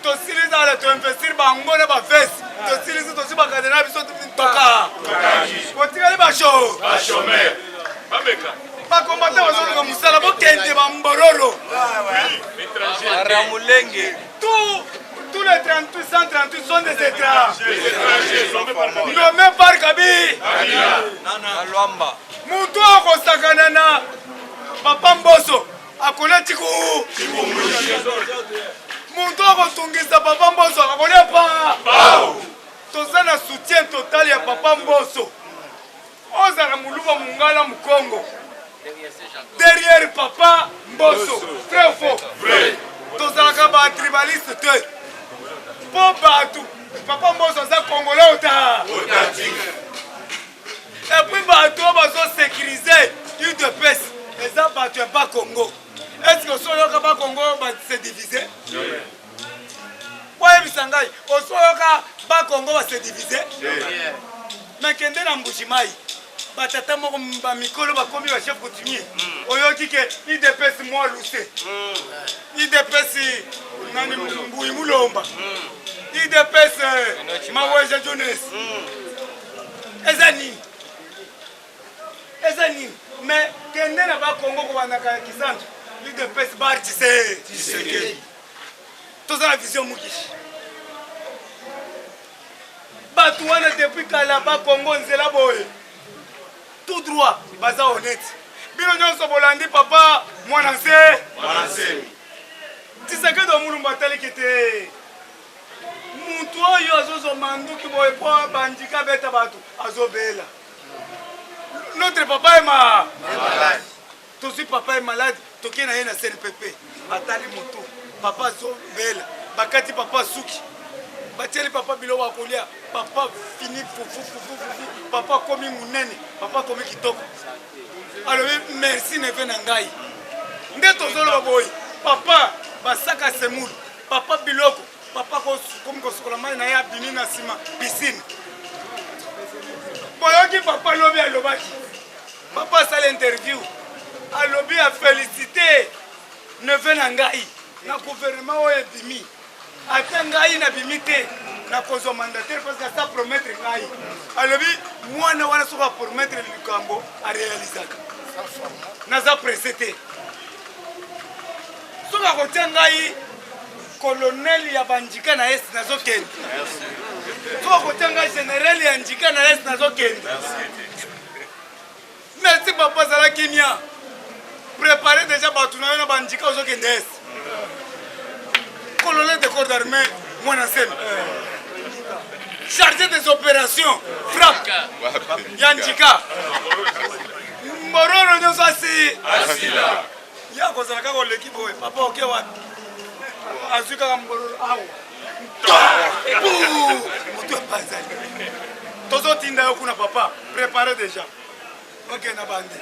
tosiliza la toinvestir bango na bavesi tosiliza tosi bakadena biso toka kotikali bashomere bakombata bazoluka mosala bokende bambororo tous les 38 138 sont des étrangers nommés par Kabi mutu akosakana na papa Mboso akole tiku mutu akotungisa papa Mboso akole pa toza na soutien total ya papa Mboso ozala muluba mungala mukongo derrière papa Mboso très faux tozalaka ba tribaliste te po batu papa Mboso aza congolais ota et puis batu bazo sécuriser UDPS eza batu ya ba Congo. Est-ce que osoyoka ba Congo ba se diviser? Ouais bisangai osoyoka ba Congo ba se diviser? Mais kende na Mbujimayi batata moko ba mikolo bakomi ba chef coutumier oyoki ke IDPS moi luse IDPS nani Mbuyi Mulomba IDPS Maweja Jones ezani mais kende na ba Congo ko banaka kisantu IDPS bartise toza la vision mukishi batu wana depuis kala ba Congo nzela boye tout droit baza honnête bino nyonso bolandi papa mwana nse tiseke do mulumba talikete muntu oyo azozo manduki boye po bandika beta batu azobela notre papa est malade tosi papa est malade toke na ye na CNPP batali mutu papa azobela bakati papa suki batieli papa bilo akolia papa fini fufu papa komi munene papa komi kitoko alors merci neve na ngai nde tozolo boy papa basaka semulu papa biloko papa komi kosokola mai na ya bini na sima piscine boyoki papa lobi alobaki papa sala interview alobi a félicité neve na ngai na gouvernement oyo ebimi ata ngai na bimite na kozo mandataire parce que ça promettre ngai alobi mwana wana soka promettre likambo a réalisaka naza presete soka kotia ngai colonel ya banjika na est nazokende soka kotia ngai général ya njika na est nazokende merci papa zala kimia préparer déjà batu na yo na banjika ozokende est colonel de corps d'armée Mwanasemi chargé des opérations frappe Yanjika Mororo nyonso asila ya kozala kaka l'équipe oyo papa oke wapi azwi kaka Mororo awa moto epazali tozotinda yo kuna papa préparé déjà ok na bande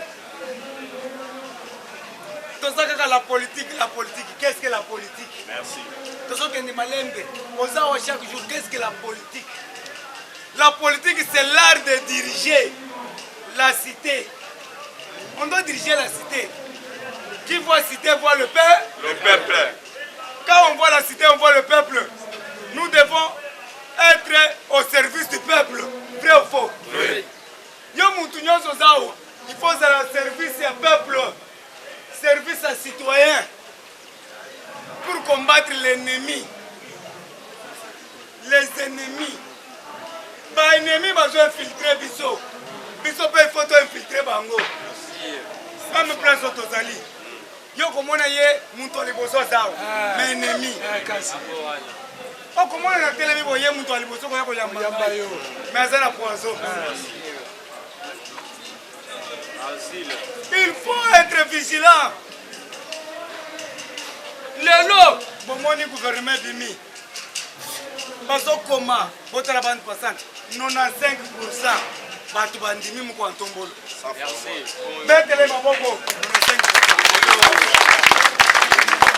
toza kaka la politique qu'est-ce que la politique? Merci. Tozo kende malembe ozawa chaque jour qu'est-ce que la politique? La politique c'est l'art de diriger la cité. On doit diriger la cité. Qui voit la cité voit le peuple. Quand on voit la cité on voit le peuple. Nous devons être au service du peuple. Vrai ou faux? Oui. Yo mutu nyonso zawa il faut faire le service au peuple. Service à citoyen pour combattre l'ennemi. Les ennemis. Bah ennemi va infiltrer biso. Biso peut faut infiltrer bango. Même place autozali. Yo komona ye muntu liboso zao. Mais ennemi. O komona na télé boye muntu liboso ko yako yamba yo. Mais azana poison. Il faut être vigilant. Lelo, bomoni gouvernement bimi. Baso koma, botala bande passante. 95% batu bandimi muko antombolo. Merci. Mettez-les maboko.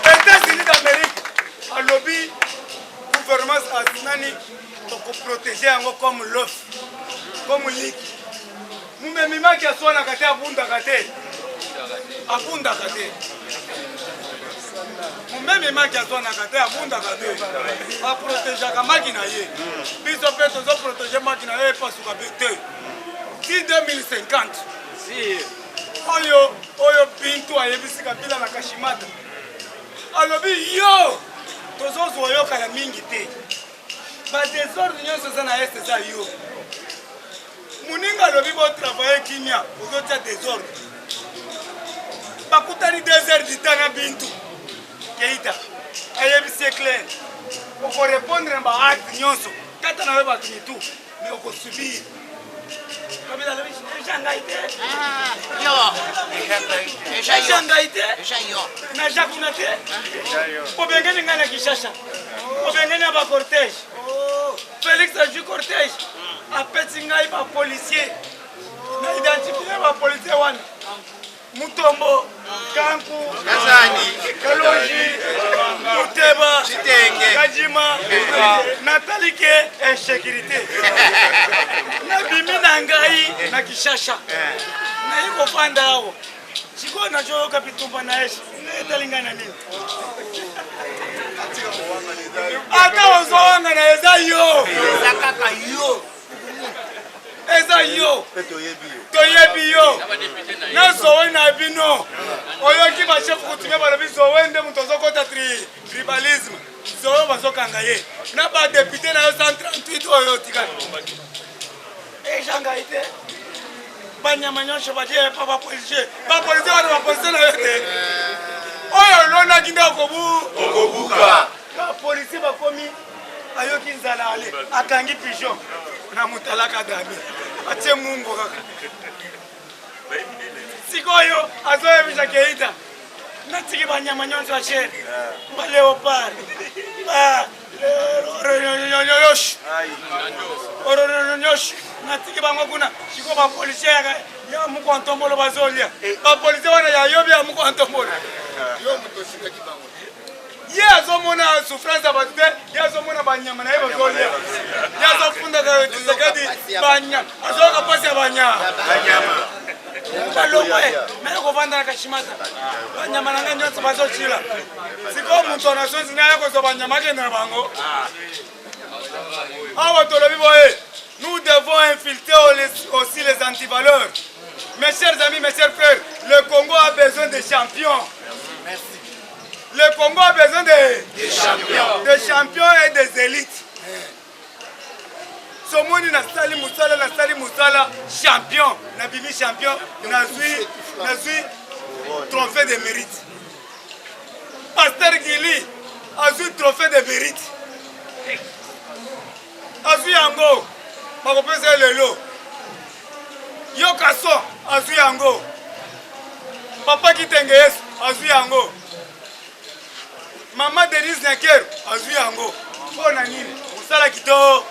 95%. États-Unis d'Amérique, à lobby, gouvernement asinani, pour protéger encore comme l'œuf, comme l'île. Mumemima qui a soin à kate abunda kate. Abunda kate. même maki azwanaka te abundaka te aprotegeaka maki na ye biso mpe tozoprotege maki na ye epasuka te ti 2050 oyo bintu ayebisi kabila na kashimata alobi yo tozozwa yoka ya mingi te badesordre nyonso eza na este eza yo moninga alobi botravaye kimia ozotia desordre bakutani 2 heures du temps na bintu Keita ayebisi eclair okorépondre na baacte nyonso kata na yo bato mitu me okosubir kabila alobi ejangai te ejangai te naja kuna te obengeni ngai na kishasha obengeni na bacortège Félix azwi cortège apesi ngai bapolisier na identifie bapolisier wana Mutombo, Kanku, Kalonji, Muteba, Kajima, Natalike, insécurité. Nabimi Nangai, na Kishasha. Na yuko panda hao. Chiko na joyo kapitumba na eshi. Netalingana nini? Ata wazowanga na eza yo. Eza kaka yo. Eza yo. Toyebi yo. Na zowe na bino. Oyoki ba chef kutumia balobi zowe nde mutozo kota tribalisme. Zowe bazokanga ye. Na ba député na yo 138 oyo tika. Janga ite. Banyama nyosho badie papa policier. Ba policier wana ba policier na yo te. Oyo lona kinda okobuka. Ka policier bakomi ayoki nzala ale akangi pigeon na mutalaka dami. Atie mungo kaka. Sikoyo azoyebisa Keita natiki banyama nyonso ya shere ba leopard ba yosh natiki bango kuna siko ba policier ya muko antombolo bazolia ba policier wana ya yobi ya muko antombolo yo muto sikaki bango ye azomona souffrance ya batute ye azomona banyama na ye bazolia ye azofunda ka tizakadi banya azoka pasi ya banyama Balongwe, mais on va dans la Kashimata. Banyamanga nyonso bazochila. Siko muntu na sonzi na yako zo banyamage na bango. Awa tolobi boye. Nous devons infiltrer aussi les antivaleurs. Mes chers amis, mes chers frères, le Congo a besoin de champions. Merci. Le Congo a besoin de champions. De champions et des élites. Somoni na sali musala champion na bibi champion nazui trophée de mérite. Pasteur Gili azui trophée de mérite. Azui yango bakopesa lelo. Yo kaso azui yango. Papa Kitenge Yesu azui yango. Mama Denise Nyakeru azui yango. Bona nini? Musala kitoko.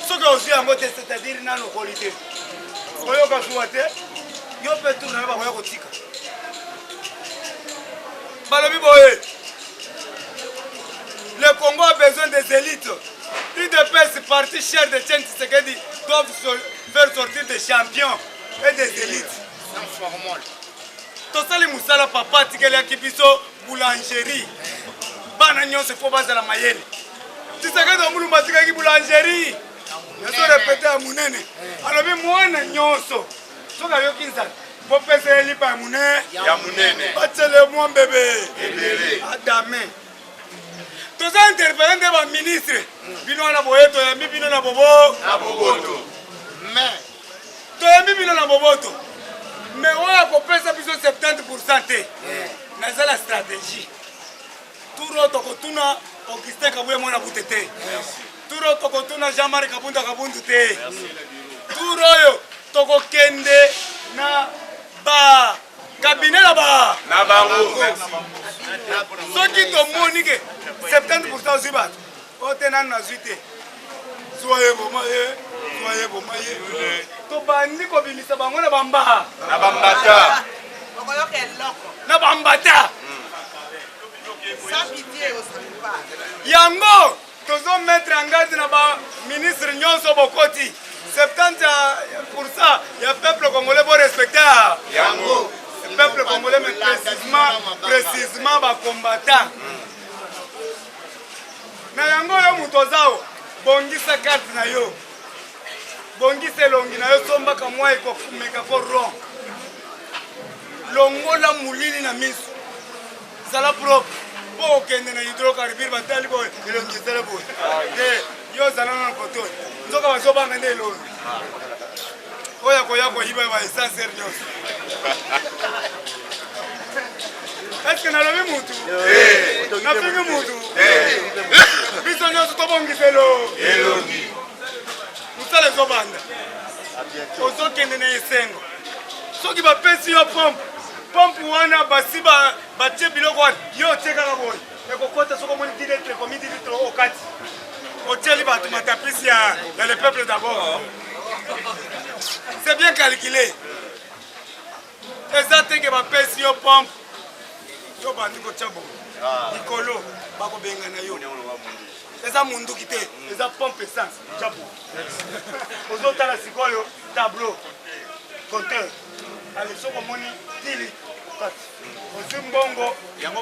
Soki ozwi yango te c'est-à-dire nano qualité oyoka zuwa te yo mpe tour na yo bakoya kotika balobi boye le Congo a besoin des élites. UDPS parti cher de Tchèque Tshisekedi doivent faire sortir des champions et des élites. Tosali musala papa tikeli ya kibiso boulangerie bana nyonso fo bazala mayele Tshisekedi omulumba tikaki boulangerie Nazo répété à Mounene. Alors bien mwana nyonso. Soka yoki nzala. Faut pesa lipa ya Mounene. Ya Mounene. Batele moi bébé. Ebele. Adame. Toza interpellé de ba ministre. Bino na boyeto ya bino na bobo. Na boboto. Mais to ya bino na boboto. Mais wa ko pesa biso 70% te. Naza la stratégie. Turo tokotuna Augustin Kabuye mwana butete. Turo tokotuna Jean-Marie Kabundu te. Turo yo toko kende na ba cabinet na ba bango. Soki to monike 70% zibat. Otena na zuite. Soyez bon maye. To bandi ko bimisa bango na bamba. Na bambata. Na bambata. Yango tozo mettre en garde na ba ministre nyonso bokoti 70% ya peuple congolais pour respecter yango peuple congolais, mais précisément ba combattant. Na yango yo mutozao bongisa carte na yo. Bongisa longi na yo somba ka mwa eko kumeka ko ron. Longola mulili na misu. Sala propre. Po kende na hydrocarbure batali boy elongisela boy. Yo zala na poto. Nzoka bazoba ngende lo. Oya koya ko yiba ba essence nyos. Est-ce que na lobi mutu? Na fingi mutu. Biso nyos to bongiselo. Elongi. Musale zobanda. Ozo kende na esengo. Soki ba pesi yo pompe wana basi batie biloko wana yo teka ka boy ekokota soko moni directeur comité litre okati hôtel bato matapisi ya le peuple d'abord. C'est bien calculé. Eza teke ba pesi yo pompe yo bandi ko chabo ikolo bako benga na yo eza mundu kite eza pompe essence chabo ozo tala sikoyo tableau compteur allez soko moni 10 litres aussi mbongo 10 000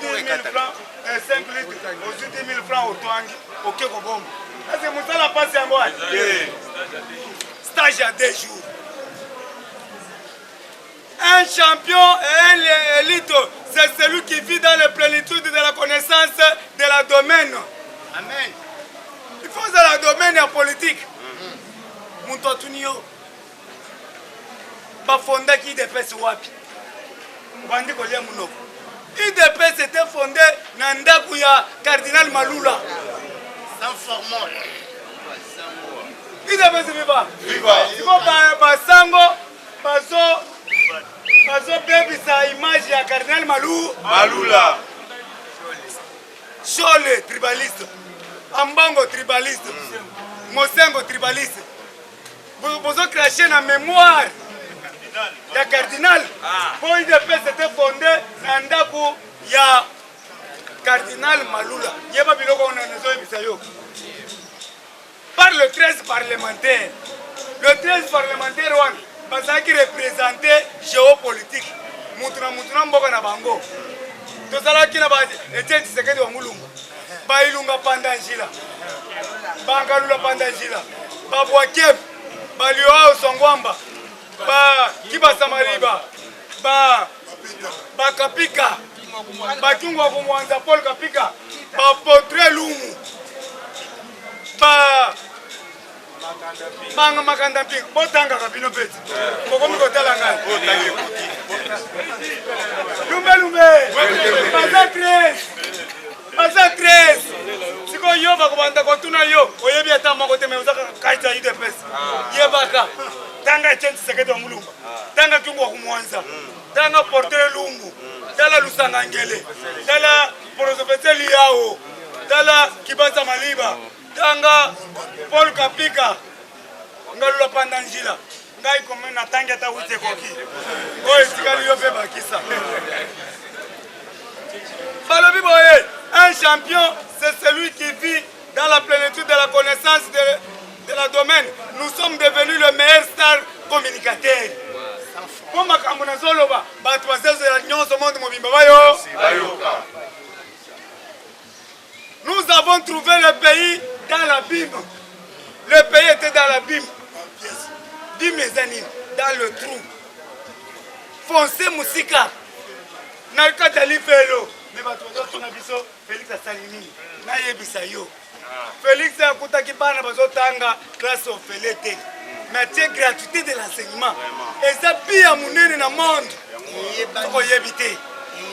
francs et 5 litres aussi 10 000 francs au toangi ok ko bombo c'est musala passe yango stage à 2 jours. Un champion et un élite, c'est celui qui vit dans la plénitude de la connaissance de la domaine. Amen. Il faut dans la domaine politique. Muntotunio. Bafonda qui dépasse wapi. Bandi kolia munoko. IDP était fondé dans ndaku ya cardinal Malula. Sans formol. IDP c'est viva. Viva. Siko basango bazo bebisa image ya cardinal Malula. Chole tribaliste. Ambango tribaliste. Mosengo tribaliste. Bozo cracher na mémoire. Ya cardinal pour IDP c'était fondé na ndaku ya cardinal Malula. Yeba biloko on nazo bisayo. Par le 13 parlementaire. Le 13 parlementaire one parce qu'il représentait géopolitique. Mutuna mboka na bango. Tozala kina ba Etienne Tshisekedi wa Mulungu. Ba ilunga panda njila. Ba ngalula panda njila. Ba Bwakem. Ba Lioa Songwamba. Ba Kibasa Mariba. Ba Kapika. Ba Kingwa Kumwanza Paul Kapika. Ba Potre Lumu. Ba Banga makanda mpik botanga kabino peti koko mikotala ngai lumbe baza 13 siko yo bakobanda kotuna yo oyebi ata moko te me uzaka kaita ide pesa yebaka tanga Etienne Tshisekedi wa Mulungu tanga Kingwa Kumwanza tanga Portere Lumbu tala Lusanga Ngele tala Porozopete Liao tala Kibasa Maliba tanga Paul Kapika ngalula panda njila ngai comme na tangi ata wite koki oye tikali yo pe bakisa balobi boye un champion c'est celui qui vit dans la plénitude de la connaissance de la domaine. Nous sommes devenus le meilleur star communicateur pour makambo na zoloba bato bazezela nyonso monde mobimba bayo. Nous avons trouvé le pays dans l'abîme. Le pays était dans l'abîme. Dis mes amis, dans le trou. Foncez Moussika. Nalka Dali Felo. Mais tu as vu Félix Salini. Naye Bisayo. Félix a coûté bana bazotanga grâce au Félete. Mais c'est gratuité de l'enseignement. Et ça bien mounene na monde. Faut y éviter.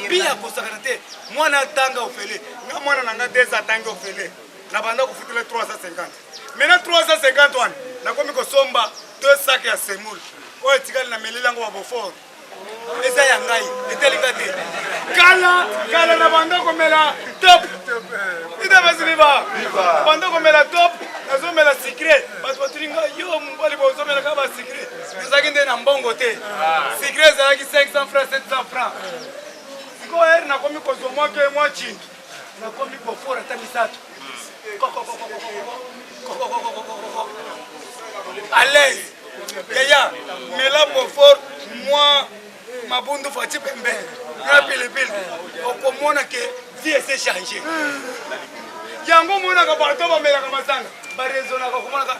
Bien consacré. Moi na tanga au Félete. Na moi na nga des tanga au Félete. Na banda ko fitile 350. Maintenant 350 wana. Na komi ko somba 2 sacs ya semoule. Oye tikali na melila ngo bofort. Eza ya ngai etelinga te. Kala na banda ko mela top. Ida basiba. Banda ko mela top. Nazo mela secret. Parce que tulinga yo mbali bozo mela ka ba secret. Ezaki nde na mbongo te. Secret ezaki 500 francs 700 francs. Ko na komi ko zomo ke moi chintu. Na komi ko fora ta misato. À l'aise. Yaya, mais là pour fort, moi, mabundu fati pembeni na pilipili okomona ke vie s'est changé yango mona ka bato ba mela ka masanga ba rezona ka komona ka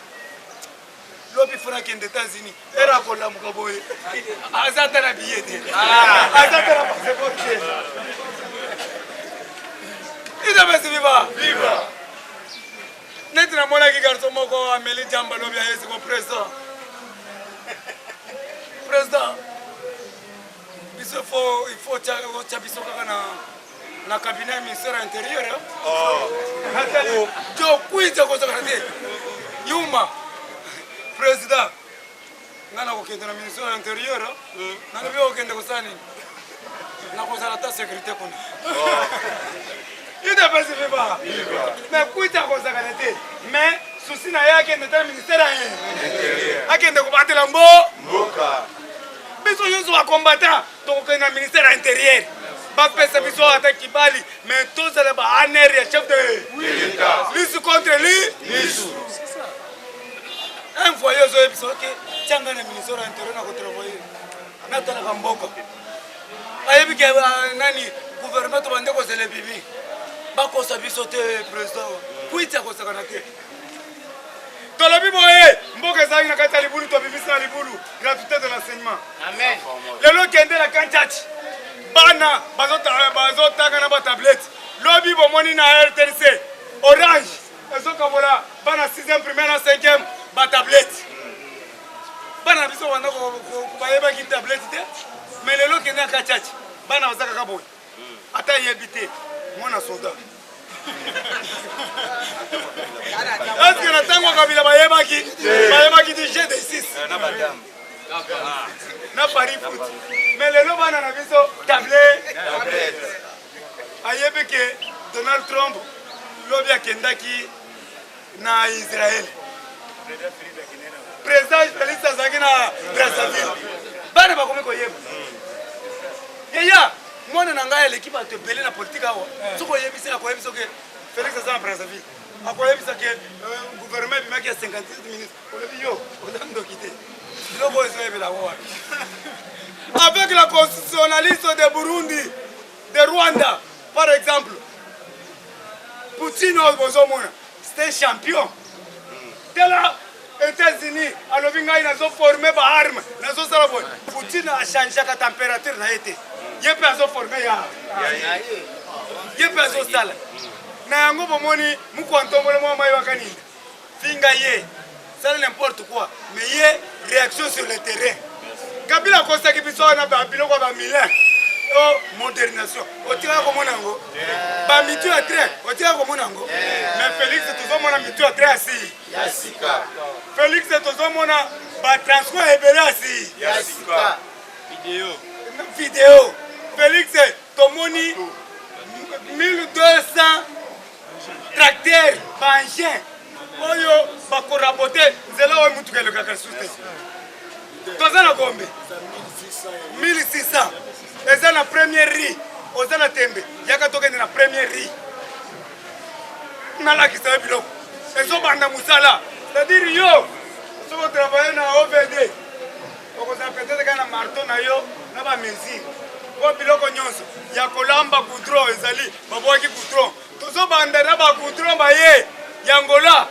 lobi funa ke aux États-Unis era ko la muka boye azata na billet azata na passeport ida basi viva neti na mona ki garçon moko ameli jamba lobi ayesi ko president il faut chabiso kaka na cabinet ministère intérieur jo kuita ko zakate yuma président ngana ko kende na ministère intérieur na bio kende ko sani na ko sala ta sécurité kuna ida basi viva mais kuita ko zakate mais souci na yake na ministère intérieur akende ko batela mboka biso yozo wa combattant donc na ministère intérieur ba pesa biso ata kibali mais tous les ba aner ya chef de l'État lisu contre lisu un foyer zo biso ke changa na ministère intérieur na ko travailler na tala kamboko ayebi ke nani gouvernement to bande ko sele bibi ba ko sa biso te président kuita ko sakana te tolobi boye mboka zangi na kati ya libulu to bibisa libulu gratuité de l'enseignement amen lelo kende la kanchati bana bazotanga na ba tablette lobi bomoni na RTNC orange ezoka bola bana 6e primaire na 5e ba tablette bana biso wana ko bayeba ki tablette te mais lelo kende la kanchati bana bazaka ka boye ata yebite mwana soda est-ce que le temps kabila bayebaki di G6 na madame na Paris foot mais lelo bana na biso tablette ayebi ke Donald Trump lobi akendaki na Israël président Félix azaki na Brazzaville bana bakomi koyeba yeya mwana na ngai l'équipe a te belé na politique awa soko yebisi akoyebisa ke Félix azana Brazzaville akoyebisa ke gouvernement bimaki ya 56 minutes olobi yo ozando kite loko ezoyebela wa avec la constitutionnaliste de Burundi de Rwanda par exemple Poutine ozomona c'était champion tela États-Unis alobi ngai nazo former ba arme nazo sala boy Poutine a changé la température na été yepe azo former ya yepe azo sala na yango bomoni mukwantombole mwa mai wakanini finga ye sala n'importe quoi mais ye réaction sur le terrain kabila kosa ki biso na ba biloko ba Milan o modernisation otika ko monango ba mitu ya train otika ko monango mais Félix tuzo mona mitu ya train asi yasika Félix tuzo mona ba transport ebele asi yasika vidéo Félix tomoni 1200 tracteurs engins oyo bakorabote nzela oyo mutuka elokaka sute toza na gombe 1600 eza na première riz oza na tembe yaka tokende na première riz nalakisa yo biloko ezobanda mosala c'est-à-dire yo soko travaille na OVD okozala peut-être kaka na marteau na yo na bamesure po biloko nyonso ya kolamba goudron ezali babwaki goudron tozobanda na bagoudron baye yangola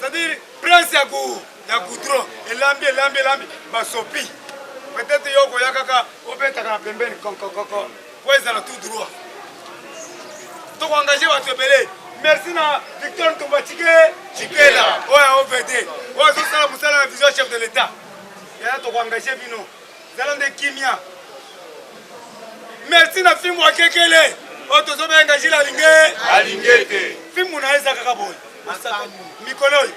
c'est-à-dire prince ya goudron elambi basopi peut-être yo koya kaka obetaka na pembeni konkokoko po ezala tout droit tokoengage bato ebele merci na Victor Ntumba Chikela oyo OVD oyo azosala mosala na vision chef de l'État yana tokoengage bino zala nde kimia merci na Fimbu Akekele oyo tozobengaji alingete Fimbu na eza kaka boye mikolo oyo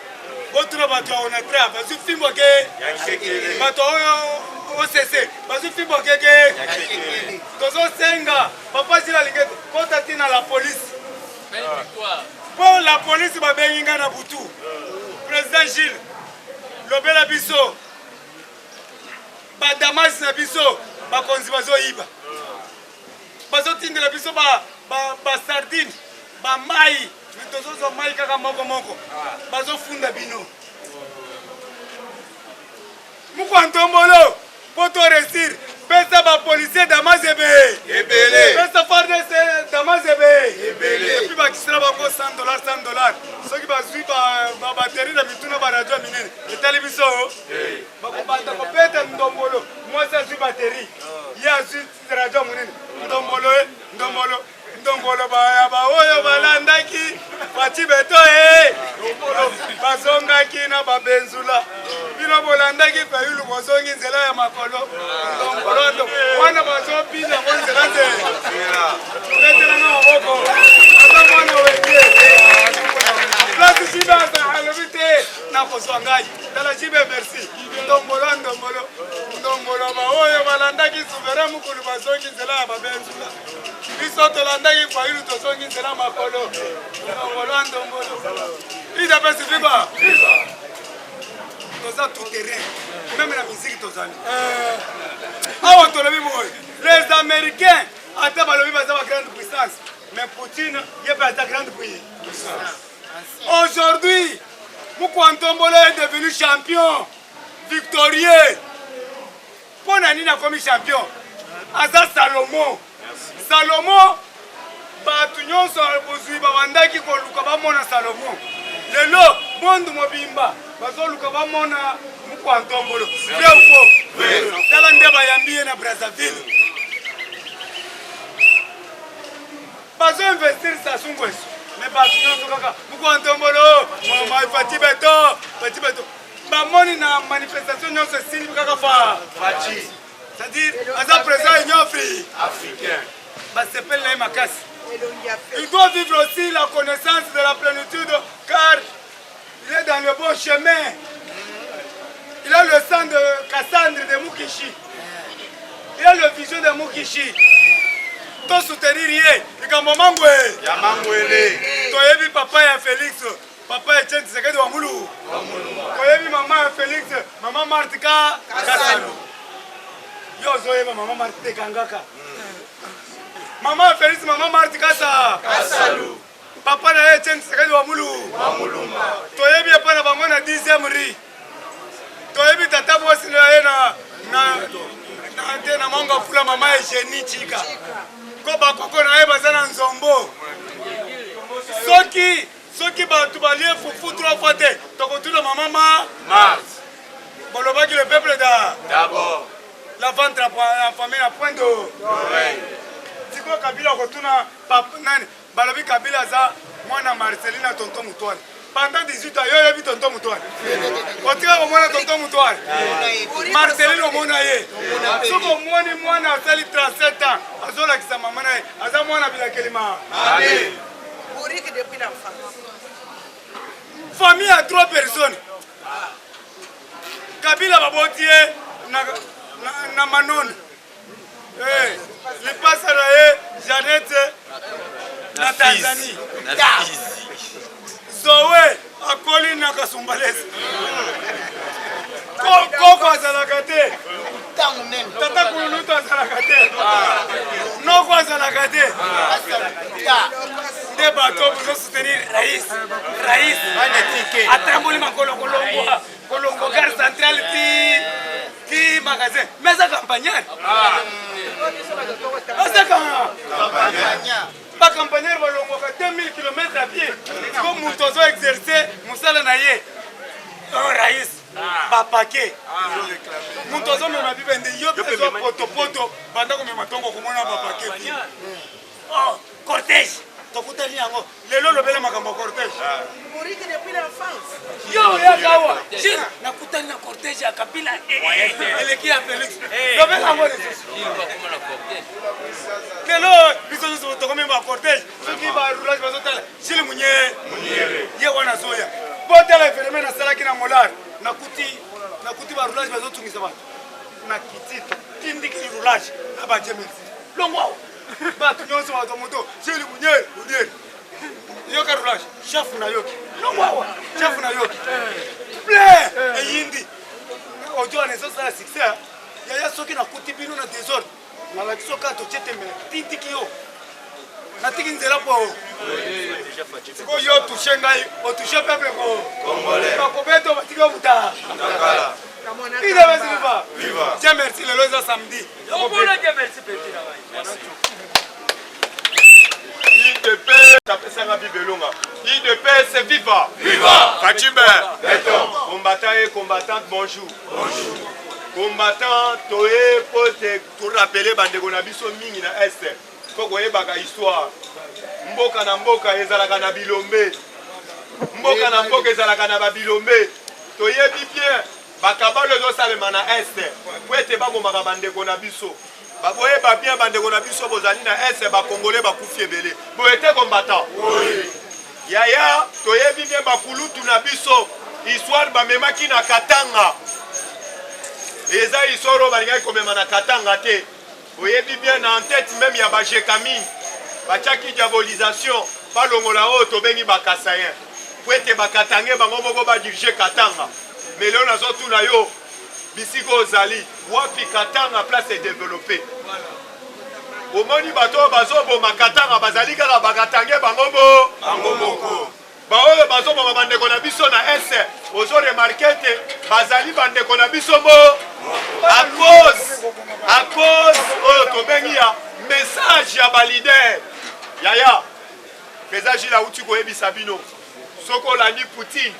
botuna bato ya Onatra bazwi Fimbu Akekele bato oyo OCC bazwi Fimbu Akekele tozosenga papa Gilles Alingete kota tina la police po la police babengi nga na butu président Gilles lobela biso badamasi na biso bakonzi bazoyiba bazotindela biso basardine bamai tozozwa mai kaka moko bazofunda bino mukwantombolo po to resir pesa ba policier Damazebe ebele pesa fardes Damazebe ebele et puis ba kisera bango $100 soki bazwi ba batterie na mituna ba radio minene etali biso bakobata kopeta ndombolo mwasi azwi batterie ye azwi radio minene ndombolo ba oyo balandaki bati beto bazongaki na babenzula bino bolandaki fayulu bozongi nzela ya makolo ndombolo wana bazopina ngo nzela te betelanga maboko aza mwana wenge place jibaza alobi te nakozwa ngai tala jibe merci ndombolo ba oyo balandaki souverain mukulu bazongi nzela ya babenzula biso tolandaki fayulu tozongi nzela makolo ndombolo ida pesi viva toza tout terrain même la musique tozali awa tolobi boye les américains ata balobi baza ba grande puissance mais Poutine ye pe ata grande puissance aujourd'hui Mukwa Ndombolo est devenu champion victorieux pona nini akomi champion aza Salomon batu nyonso bozwi babandaki koluka bamona Salomon lelo bondu mobimba bazoluka bamona Mukwa Ndombolo vrai ou faux tala nde bayambi ye na Brazzaville bazo investir Sassou Nguesso mais batu nyonso kaka Mukwa Ndombolo Fati Beto bamoni na manifestation nyonso esili kaka Fati c'est-à-dire aza président Union africaine basepeli na ye makasi. Il doit vivre aussi la connaissance de la plénitude car il est dans le bon chemin. Il a le sang de Cassandre de Mukishi. Il a le vision de Mukishi. To soutenir ye, likambo mangwe. Ya mangwele. Toyebi papa ya Félix, papa ya Etienne Tshisekedi wa Mulu. Toyebi mama ya Félix, mama Martika Kasalu. Yo zoyeba mama Martika Kangaka. Mama Félix, mama Martika Kasalu. Papa na Etienne Tshisekedi wa Mulu. Toyebi pa na bango na 10e ri. Toyebi tata bosi na ye na monga fula mama Eugénie Chika. Ko bakoko na ye bazana nzombo. Soki batu balie fufu 3 fois te. Tokotula mama Mars. Bolobaki le peuple d'abord. La vente la famille à point d'eau. Tiko Kabila kotuna papa nani balobi Kabila za mwana Marcelina tonton Mutwale. Pendant 18 ans, yo yebi tonton Mutwale. Otika ko mwana tonton Mutwale. Marcelina omona ye. Soko mwani mwana asali 37 ans. Azola kisa mama na ye. Aza mwana bila kelima. Amen. Bouriki depuis l'enfance. Famille à 3 personnes. Kabila babotie na Manon. Le passer Jeannette na Tanzanie. Zoé akoli na Kasumbalesa. Koko azalaka te. Tata Kululutu azalaka te. Noko azalaka te. Nde bato pour soutenir Raïs. Atamboli makolo kolongo gare centrale ti magasin. Mais ça campagnard. Pas campagnard balongo 2000 km à pied. Comme Moutozo exercer Moussala Naye. Raïs. Papake. Moutozo me m'a bibende yo besoin poto banda ko me matongo komona papake. Oh, cortège. Tokutani yango. Lelo lobele makambo cortège. Moriki depuis l'enfance. Yo ya kawa. Nakutani na cortège ya Kabila. Eleki ya Félix. Lobele yango de il va comme la cortège. Lelo biso zo tokome ba cortège. Soki ba roulage bazotala. Chili munyere. Ye wana soya. Botela phénomène na sala kina molar. Nakuti ba roulage bazotungisa ba. Na kitito. Tindiki roulage. Aba jemensi. Longwa. Batu nyonso wa moto chili munyere. Yoka roulage. Chef na yoki. Longwa. Chef na yoki. Plein eyindi. Ojo na sasa succès. Yaya soki na kuti bino na désordre. Na la kisoka to chete me tindiki yo. Na tiki nzela po. Siko yo toucher ngai, o toucher peuple ko. Congolais. Ba kobeto batika buta. Takala. Viva. Tiens, merci, le loza samedi. IDP, c'est viva. Viva. Fatimbe. Combattant et combattante, bonjour. Bonjour. Combattant, toé, pour rappeler Bandeko Nabiso Mingi na Est. Faut que vous ayez histoire. Mboka na mboka ezalaka na bilombe. Mboka na mboka ezalaka na babilombe. Toyebi bien bakabalo ezosalema na Est. Po ete babomaka bandeko na biso. Baboyeba bien bandeko na biso bozali na Est bakongole bakufi ebele. Boyete combattant. Yaya toyebi bien bakulutu na biso. Histoire bamemaki na Katanga. Eza isoro balingaki komema na Katanga te. Oyebi bien en tête même ya ba Jekamine. Bachaki diabolisation balongola o tobengi bakasayen. Po ete bakatange bango moko ba diriger Katanga. Mais leo nazotuna yo bisiko ozali wapi Katanga place développée. Omoni bato bazoboma Katanga bazali kaka bakatange bango moko. Baoyo bazoboma bandeko na biso na S ozo remarquer te bazali bandeko na biso à cause oyo tobengi ya message ya balider yaya message la uti koyebisa bino soko olandi Poutine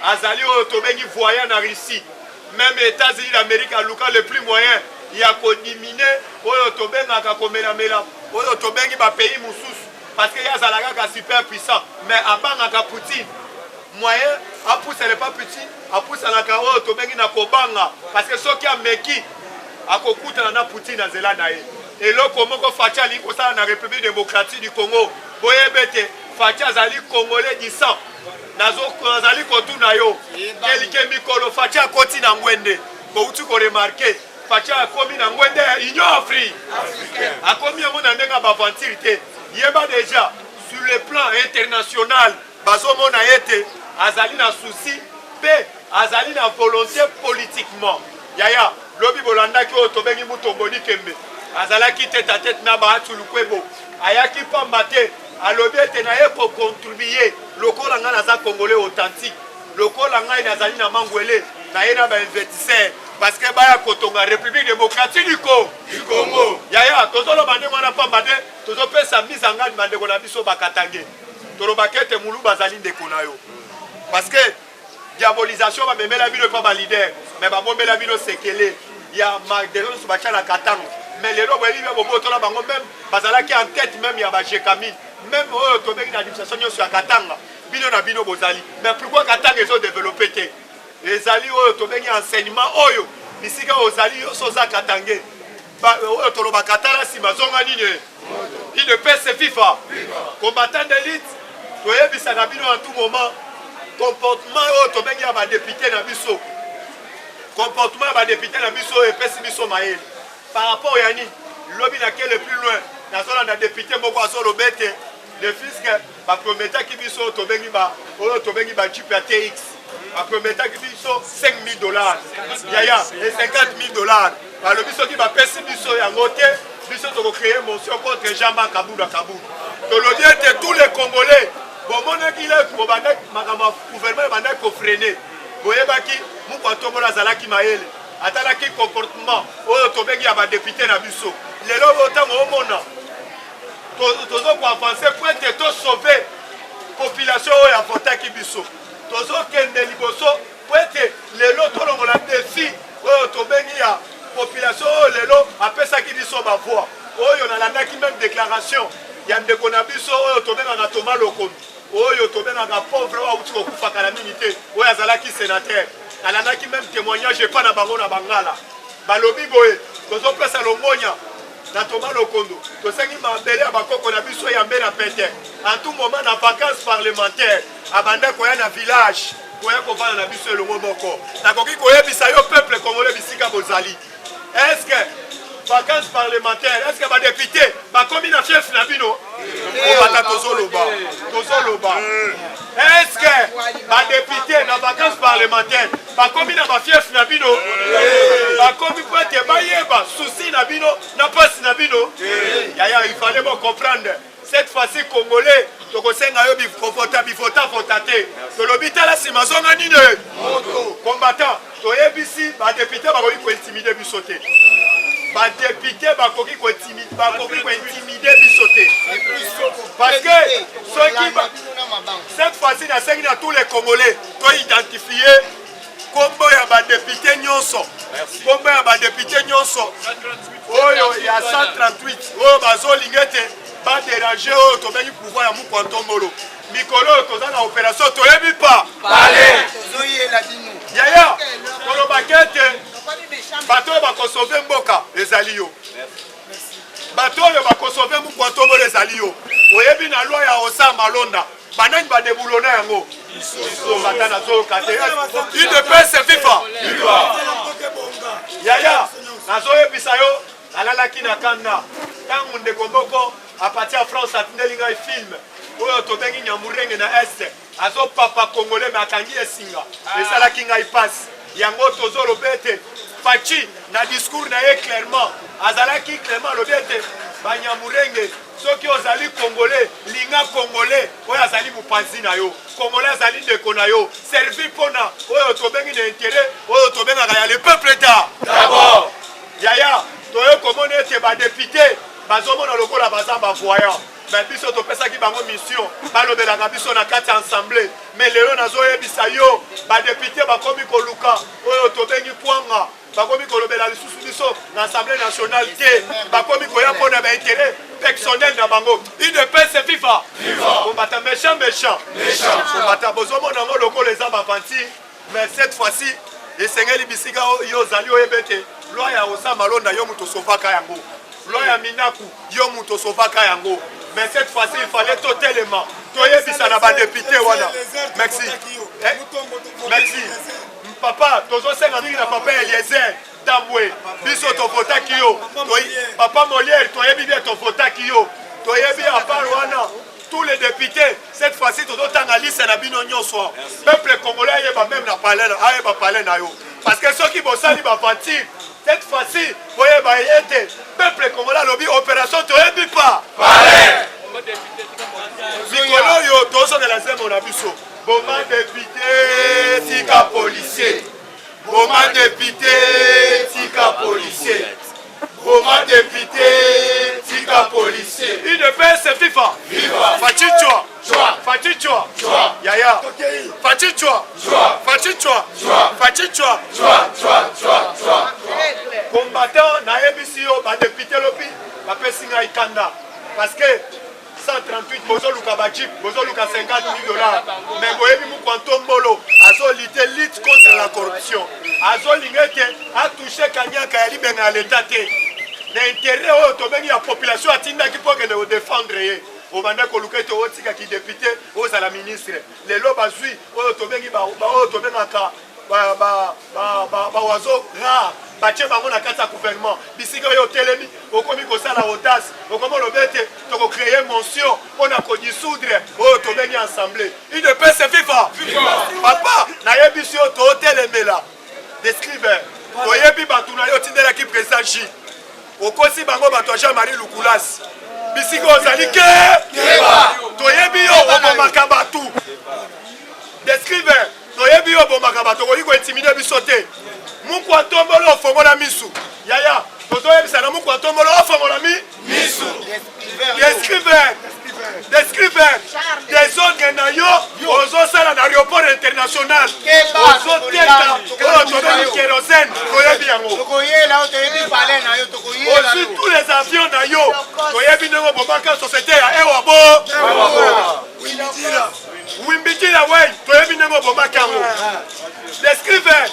azali oyo tobengi voyant na Russie même États-Unis d'Amérique aluka le plus moyen ya kodiminer oyo tobengaka komelamela oyo tobengi bapays mosusu parce que yazalaka ka super puissant mais abangaka Poutine moyen apusale pas Poutine apusalaka oyo tobengi na kobanga parce que soki ameki akokutana na Poutine azela na ye eloko moko Fachi ali kosala na République démocratique du Congo boyebete Fachi azali congolais du sang nazali kotuna yo kelike mikolo Fachi akoti na ngwende bouti ko remarquer Fachi akomi na ngwende ya Union Africaine akomi yango na ndenga baventure te yeba déjà sur le plan international bazomona yete azali na souci pe azali na volonté politiquement yaya lobi bolandaki oyo tobengi mutomboni kembe azalaki tête à tête na baatulukwebo ayaki pamba te alobi ete na ye kocontribue lokola ngai naza congolais authentique lokola ngai nazali na mangwele na ye na bainvestisseur parce que baya kotonga République démocratique du Congo yaya tozoloba nde mwana pamba te tozopesa mise en garde bandeko na biso bakatange tolobaki ete mulu bazali ndeko na yo parce que diabolisation bamemela bino epa balider mais bamombela bino sekele ya madeso batia na Katanga mais lelo boyebi bia bobotola bango même bazalaki en tête même ya bajekamine même oyo tobengi na administration nyonso ya Katanga bino na bino bozali mais pourquoi Katanga ezodéveloppe te ezali oyo tobengi enseignement oyo bisika ozali soza Katange oyo tolobaka tala nsima zonga nini IDPS FIFA combattant d'élite toyebisaka bino en tout moment comportement oyo tobengi ya badepute na biso comportement ya badepute na biso epesi biso mayele par rapport ya nini lobi nake le plus loin nazolanda depute moko azoloba ete le fisc baprometaki biso oyo tobengi bajipe ya TX baprometaki biso $5,000 yaya e $50,000 balobi soki bapesi biso yango te biso tokocreye motion contre Jean-Marc Kabunda tolobi ete tous les Congolais bomonaki leki makambo ya gouvernement ebandaki kofrene boyebaki mokwatombola azalaki mayele atalaki comportement oyo tobengi ya badepute na biso lelo otango omona tozokoavanse po ete tosauve population oyo avotaki biso tozokende liboso po ete lelo tolongola defi oyo tobengi ya population oyo lelo apesaki biso bavoi oyo nalandaki même déclaration ya ndeko na biso oyo tobengaka Thomas Lokondo oyo tobengaka pauvre oyo auti kokufaka na mingi te oyo azalaki sénateur alandaki même témoignage epa na bango na bangala balobi boye tozopesa longonya na Thomas Lokondo tosengi mabele ya bakoko na biso ya mbe na pete en tout moment na vacances parlementaires abanda koya na village koya kovanda na biso elongo moko nakoki koyebisa yo peuple congolais bisika bozali est-ce que vacances parlementaires est-ce que badepute bakomi na fief na bino obata tozoloba est-ce que badepute na vacances parlementaires bakomi na bafief na bino bakomi po ete bayeba souci na bino na pasi na bino yaya il fallait me comprendre cette fois-ci congolais tokosenga yo bifota te tolobi tala nsima zonga nini combattant toyebisi badepute bakoki kointimide biso te badepute bakoki kointimide biso te parce que soki cette fois-ci nasengi na tous les Congolais toidentifie kombo ya badepute nyonso kombo ya badepute nyonso oyo ya 138 oyo bazolinga ete badéranger oyo tobengi pouvoir ya mukwantombolo mikolo oyo toza na opération toyebi pa yaya tolobaki ete bato oyo bakosauve mboka ezali yo bato oyo bakosauve mukwantombolo ezali yo oyebi na loi ya osa malonda banani badebulona yango bata nazoyoka te udps fifa yaya nazoyebisa yo alalaki na kanda ntango ndeko moko apartir ya France atindeli ngai film oyo tobengi nyamurenge na este azopapa congolais me akangi esinga esalaki ngai pasi yango tozoloba ete faci na discours na ye clairement azalaki clairement alobi ete banyamurenge soki ozali congolais linga congolais oyo azali mopanzi na yo congolais azali ndeko na yo servi mpona oyo tobengi na intérêt oyo tobengaka ya le peuple d'abord yaya toye komona ete badepute bazomona lokola baza bavoyant me biso topesaki bango mission balobelaka biso na kati ya ensemble me lelo nazoyebisa yo badepute bakomi koluka oyo tobengi pwanga bakomi kolobela lisusu biso na assemblée nationale te bakomi koya mpona baintérêt personnel na bango udps fifa kombata méchant kombata bozomona ngo lokola eza bapanti mais cette fois-ci esengeli bisika yo ozali oyeba ete loi ya osa malonda yo moto osovaka yango loi ya minaku yo moto osovaka yango mais cette fois-ci il fallait totalement toyebisa na badepute wana merci papa tozosenga mingi na papa Eliezer Tambwe biso tofotaki yo papa Molière toyebi bien tofotaki yo toyebi à part wana tous les députés cette fois-ci tozotanga liste na bino nyonso peuple congolais ayeba même na parler na yo parce que ceux qui bosali bafantir cette fois-ci oyeba ete peuple congolais alobi opération toyebi pas mikolo yo tozongela nzembo na biso boma député tika policier boma député tika policier boma député tika policier UDPS FIFA Fachichwa yaya Fachichwa combattant na ebisi yo ba député lopi ba pesinga ikanda parce que 138 bozoluka bajip bozoluka 50 000 $, mais boyebi mukwantombolo lutte contre la corruption azolinga ete atouche kanyaka ya libenga ya leta te na intérêt oyo tobengi ya population atindaki mpo kende kodefendre ye obanda koluka ete otikaki député ozala ministre lelo bazwi oyo tobengi oyo tobengaka bawazo rare batie bango na kati ya gouvernement bisika oyo otelemi okomi kosala audace okomi oloba ete tokocreye mention mpona kodissoudre oyo tobengi assemblée UDPS fifa papa nayebisi yo tootelemela descriver toyebi bato na yo tindelaki président J okosi bango bato ya Jean-Marie Lukulasi bisika ozali ke toyebi yo obomaka bato descriver toyebi yo obomaka bato okoki kointimide biso te mukwantombolo ofongola misu yaya tozoyebisa na mukwantombolo ofongola misu descriver desordre na yo ozosala na aéroport international ozoteka oyo tobengi kérosène toyebi yango aussi tous les avions na yo toyebi ndenge obomaka société ya ewabo wimbitila wei toyebi ndenge obomaka yango descriver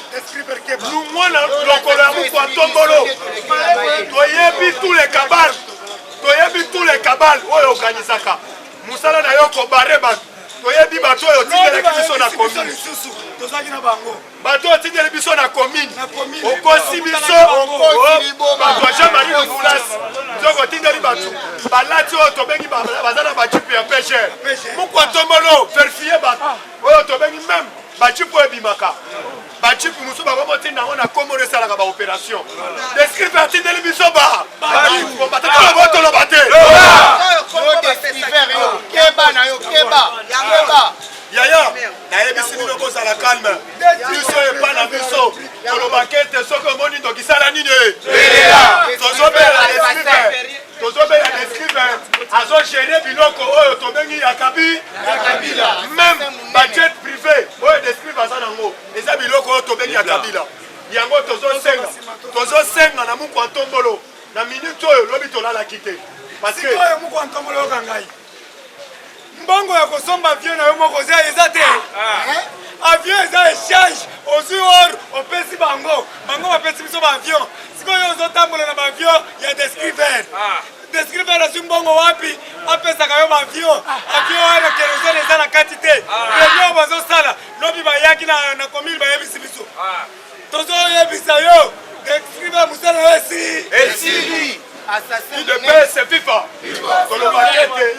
lumwana lokolo ya mukwantombolo toyebi tous les cabales oyo oganisaka musala na yo kobare bato toyebi bato oyo otindelaki biso na commune bato oyo otindeli biso na commune okosi biso bato ya Jean-Marie Lukulasi nzoko otindeli bato balati oyo tobengi baza na bajipe ya pêcheur mukwantombolo verifie bato oyo tobengi meme bajipe oyo ebimaka bajipe mosusu bakomotinda yango na kombo oyo esalaka baopération descrive atindeli biso batoloba te Yaya, nayebisi bino kozala calme. Biso epa na biso. Tolobaki ete soki omoni ndokisala nini tozobela descriver azogere biloko oyo tobengi ya kabila. Même budget privé oyo descrive aza nango eza biloko oyo tobengi ya kabila. Yango tozosenga na muku antombolo na minute oyo lobi tolalaki te. Parce que muku antombolo okangai mbongo ya kosomba avion na yo moko eza te. Avion eza échange ozwi or opesi bango bapesi biso baavion sikoyo ozotambola na baavion ya descriver. Descriver azwi mbongo wapi apesaka yo baavion avion wana kerosene eza na kati te reunion bazosala lobi bayaki na komile bayebisi biso tozoyebisa yo descriver mosala yo esili UDPS FIFA kolobaki ete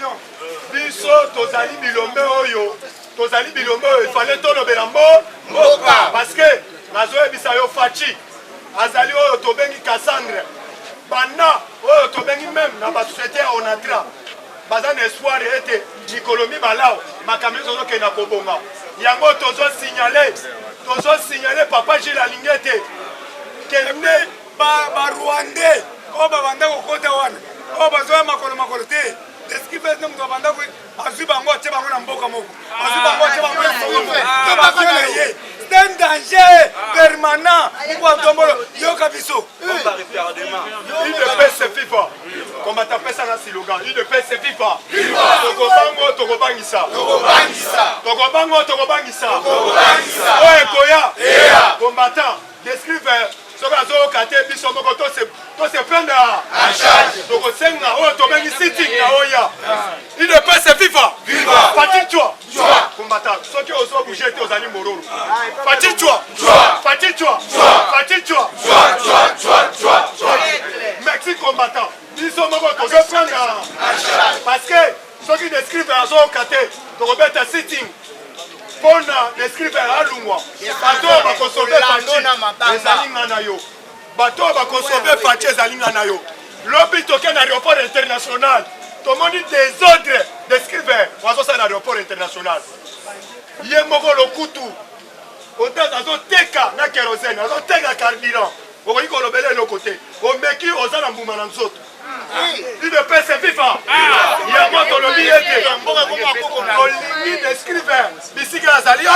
biso tozali bilombe oyo ifale tolobela mboka parce que nazoyebisa yo Fachi azali oyo tobengi Cassandre banda oyo tobengi même na basociété ya Onatra baza na espoir ete mikolo mibalao makambo ezozokende na kobonga yango tozosignale papa Gilles alingi ete kende barwandais oyo babanda kokota wana oyo bazoya makolo te description de mon banda azwi bango atie bango na mboka moko azwi bango atie bango na mboka to baviona ye c'est un danger permanent kwa ntombolo yoka biso UDPS FIFA kombata pesa na slogan UDPS FIFA tokobangisa oyo ekoya combattant descrive soki azoyoka te biso moko tose prendre en charge tokosenga oyo tobengi sitting na oya UDPS FIFA fatitwa combattant soki ozobouge te ozali mororo fatitwa merci combattant biso moko tozoprendre en charge parce que soki descrive azoyoka te tokobeta sitting mpona descrive alungwa bato oyo bakosove Fachi ezali nga na yo bato oyo bakosove Fachi ezali nga na yo lobi toke na aéroport international tomoni desordre descrive wazosala na aéroport international ye moko lokutu otata azoteka na kerosene azoteka carburant okoki kolobela eloko te omeki oza na mbuma na nzoto UDPS FIFA yango tolobi ete olingi descriver bisika azali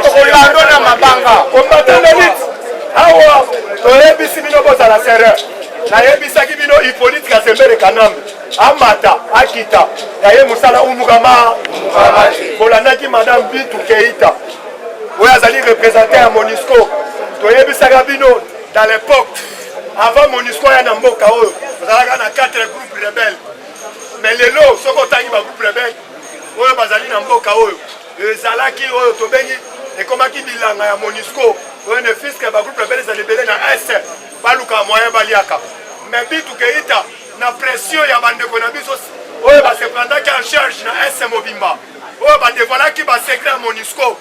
tokolando na mabanga kombatanelite awa toyebisi bino bozala sereur nayebisaki bino Hippolyte Kasembere Kanambe amata akita yaye mosala umukama kolandaki madame Bitu Keita oyo azali représentant ya MONUSCO toyebisaka bino dans l'époque avant MONUSCO ya na mboka oyo tozalaka na 4 groupes rebelles mais lelo soki otangi bagroupe rebelle oyo bazali na mboka oyo ezalaki oyo tobengi ekomaki bilanga ya MONUSCO oyo ne fiske bagroupe rebelle ezali ebele na est baluka moyen baliaka mais Bitu Keita na pression ya bandeko na biso oyo baseprendaki en charge na est mobimba oyo badevolaki basecret ya MONUSCO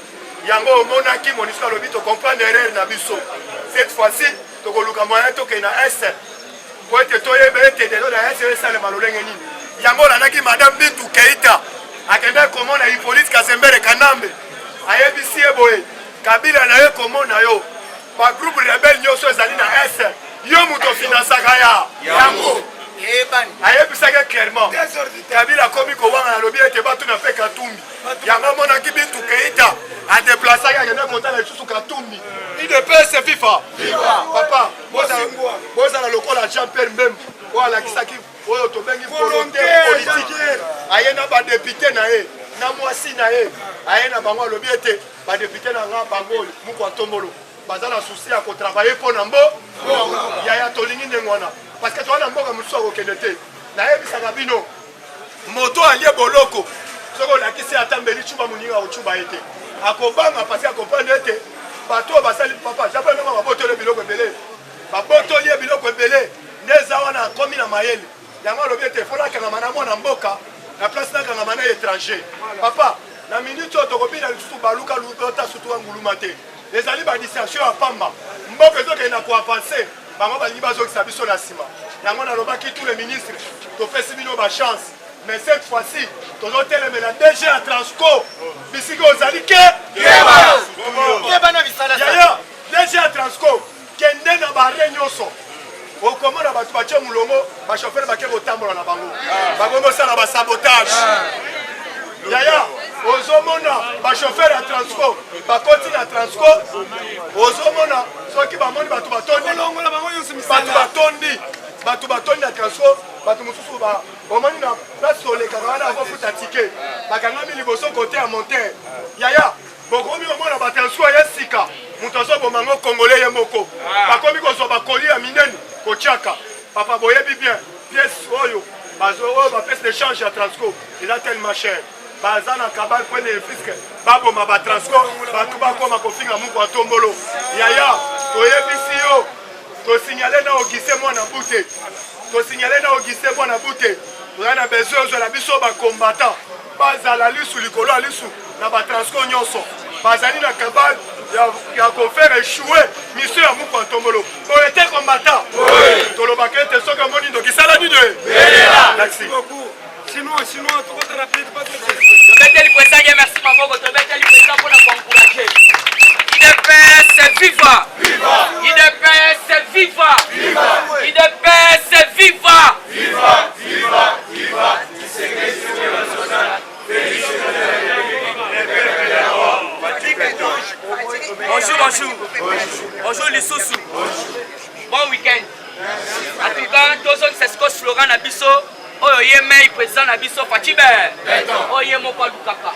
yango omonaki MONUSCO alobi tocomprendre erreur na biso cette fois-ci tokoluka moyen tokei na est po ete toyeba ete lelo na est esalema lolenge nini yango olandaki madame Bitu Keita akende komona Hippolyte Kasembere Kanambe ayebisi ye boye kabila na ye komona yo bagroupe rebelle nyonso ezali na est yo moto finansaka yango ayebisaki clairement kabila akomi kowanga na lobi ete batuna mpe Katumbi yango omonaki Bitu Keita adeplasaki akende kotala lisusu Katumbi UDPS FIFA papa bozala lokola Jean-Pierre Mbembe oyo alakisaki oyo tobengi volontaire politique aye na badepute na ye na mwasi na ye aye na bango alobi ete badepute na nga bango muku atombolo baza na susi ya kotravaille mpo na yaya tolingi ndenge wana parce que toza na mboka mosusu akokende te nayebisaka bino moto alie boloko soki olakisi atambeli cuba moninga kocuba ye te akobanga parce akopanda ete bato oyo basali papa japo ndenge babotoli biloko ebele babotoli ye biloko ebele nde eza wana akomi na mayele yango alobi ete fo nakangama na mwana mboka na place nakangama na étranger papa na minute oyo tokobina lisusu baluka lubota sutu nguluma te ezali badistinction ya pamba mboka ezokende na koavanse bango balingi bazokisa biso na nsima yango nalobaki tous les ministres topesi bino bachance mais cette fois-ci tozotelemela DG ya Transco bisiki ozali ke yaya DG ya Transco kende na bare nyonso okomona bato batie mulongo bachauffeur bake kotambola na bango bakongosala basabotage yaya ozomona bachauffeur ya Transco bakoti na Transco ozomona soki bamoni bato batondi na Transco bato mosusu bomoni na place olekaka wana akofuta tike bakangami liboso kote ya montere yaya bokomi omona batransco ya sika moto azobomango congolais ye moko bakomi kozwa bakoli ya minene kotiaka papa boyebi bien pièce oyo bapièce d'échange ya Transco eza tellement cher baza na kabal point de fisque baboma batransco bato bakoma kofinga muku ya tombolo yaya toyebisi yo tosignale na ogise mwana bute tosignale na ogise mwana bute toza na besoin ozwela biso bakombata bazala lisu likolo ya lisu na batransco nyonso bazali na kabal ya kofaire échouer mission ya muku ya tombolo boye te kombata tolobaka ete soki omoni ndokisala nini merci Chinois, tout le monde rappelle pas merci Maboko, pour encourager. IDPS viva! IDPS viva! IDPS viva! Bonjour les sous-sous. Bon week-end. En tout cas, tous ceux qui se Florent Nabiso. Oyo yeme président na biso Fatibe oyo moko lukaka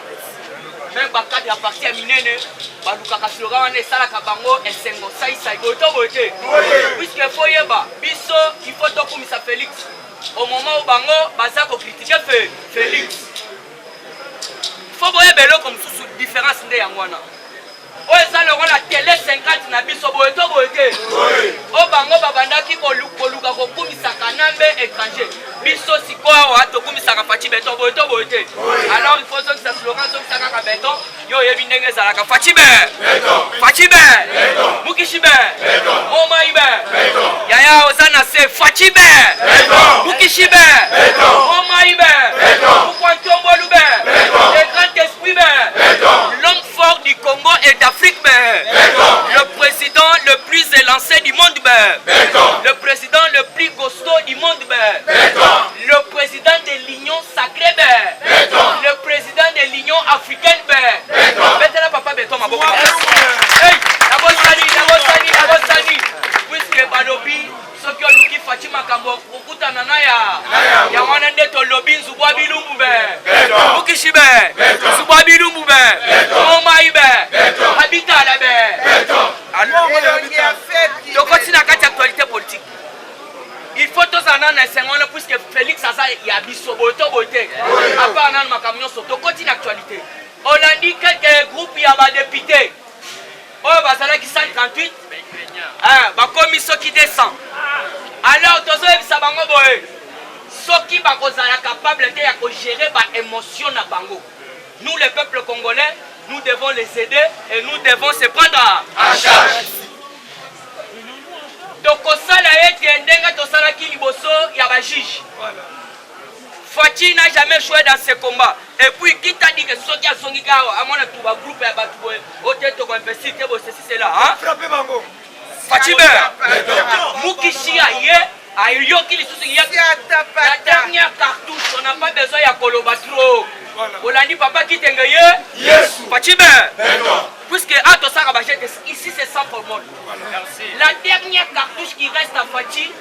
même bakadi ya parti ya minene balukaka slogan wana esalaka bango esengo saisai boto bote puisque faut yeba biso il faut tokumisa Félix au moment où bango baza ko critiquer Félix faut boyeba eloko mosusu différence nde yango wana oyo eza lokola tele 50 na biso boyeto boyete o bango babandaki koluka kokumisaka nambe étranger biso sikoyo awa tokumisaka Faci beton boyeto boyete alors il faut sokisa slogan sokisa kaka beton yo oyebi ndenge ezalaka Faci Mukishi Momai yaya oza na se Faci Mukishi Momai Mukwantombolu le grand esprit l'homme fort du Congo et d'Afrique, le président le plus élancé du monde, le président le plus costaud du monde, le président de l'Union sacrée, le président de l'Union africaine. Maintenant, papa Beton m'a beaucoup. Hey, Nabosani, puisque Balobi, ce que Luki Fatima Kambo, Okuta Nanaya, Yawana Neto Lobin, Zoubabi Lumbe, Mukishibe, Zoubabi Lumbe, Momaïbe, Habitat la baie. Alors, donc, c'est la actualité politique. Il faut tous en avoir un seconde puisque Félix Asa y a biso boto boté. À part dans ma camion sur to continue l'actualité. On a dit quelques groupes il y a des députés. Oh bazala qui 138. Ah, ba commission qui descend. Alors tous ceux ça bango boé. Ceux qui ba kozala capable de gérer ba émotion na bango. Nous les peuples congolais, nous devons les aider et nous devons se prendre en charge. Donc, il y a un juge. Faci n'a jamais joué dans ce combat. Et puis, qui t'a dit que ce qui a son gars, à mon groupe, c'est là. Frappez Bango. Faci, Mukishi, la dernière cartouche, on n'a pas besoin de Kolobatro. On a dit papa qui t'engaye. Faci, puisque ici c'est sans formule. La dernière cartouche qui reste à Faci,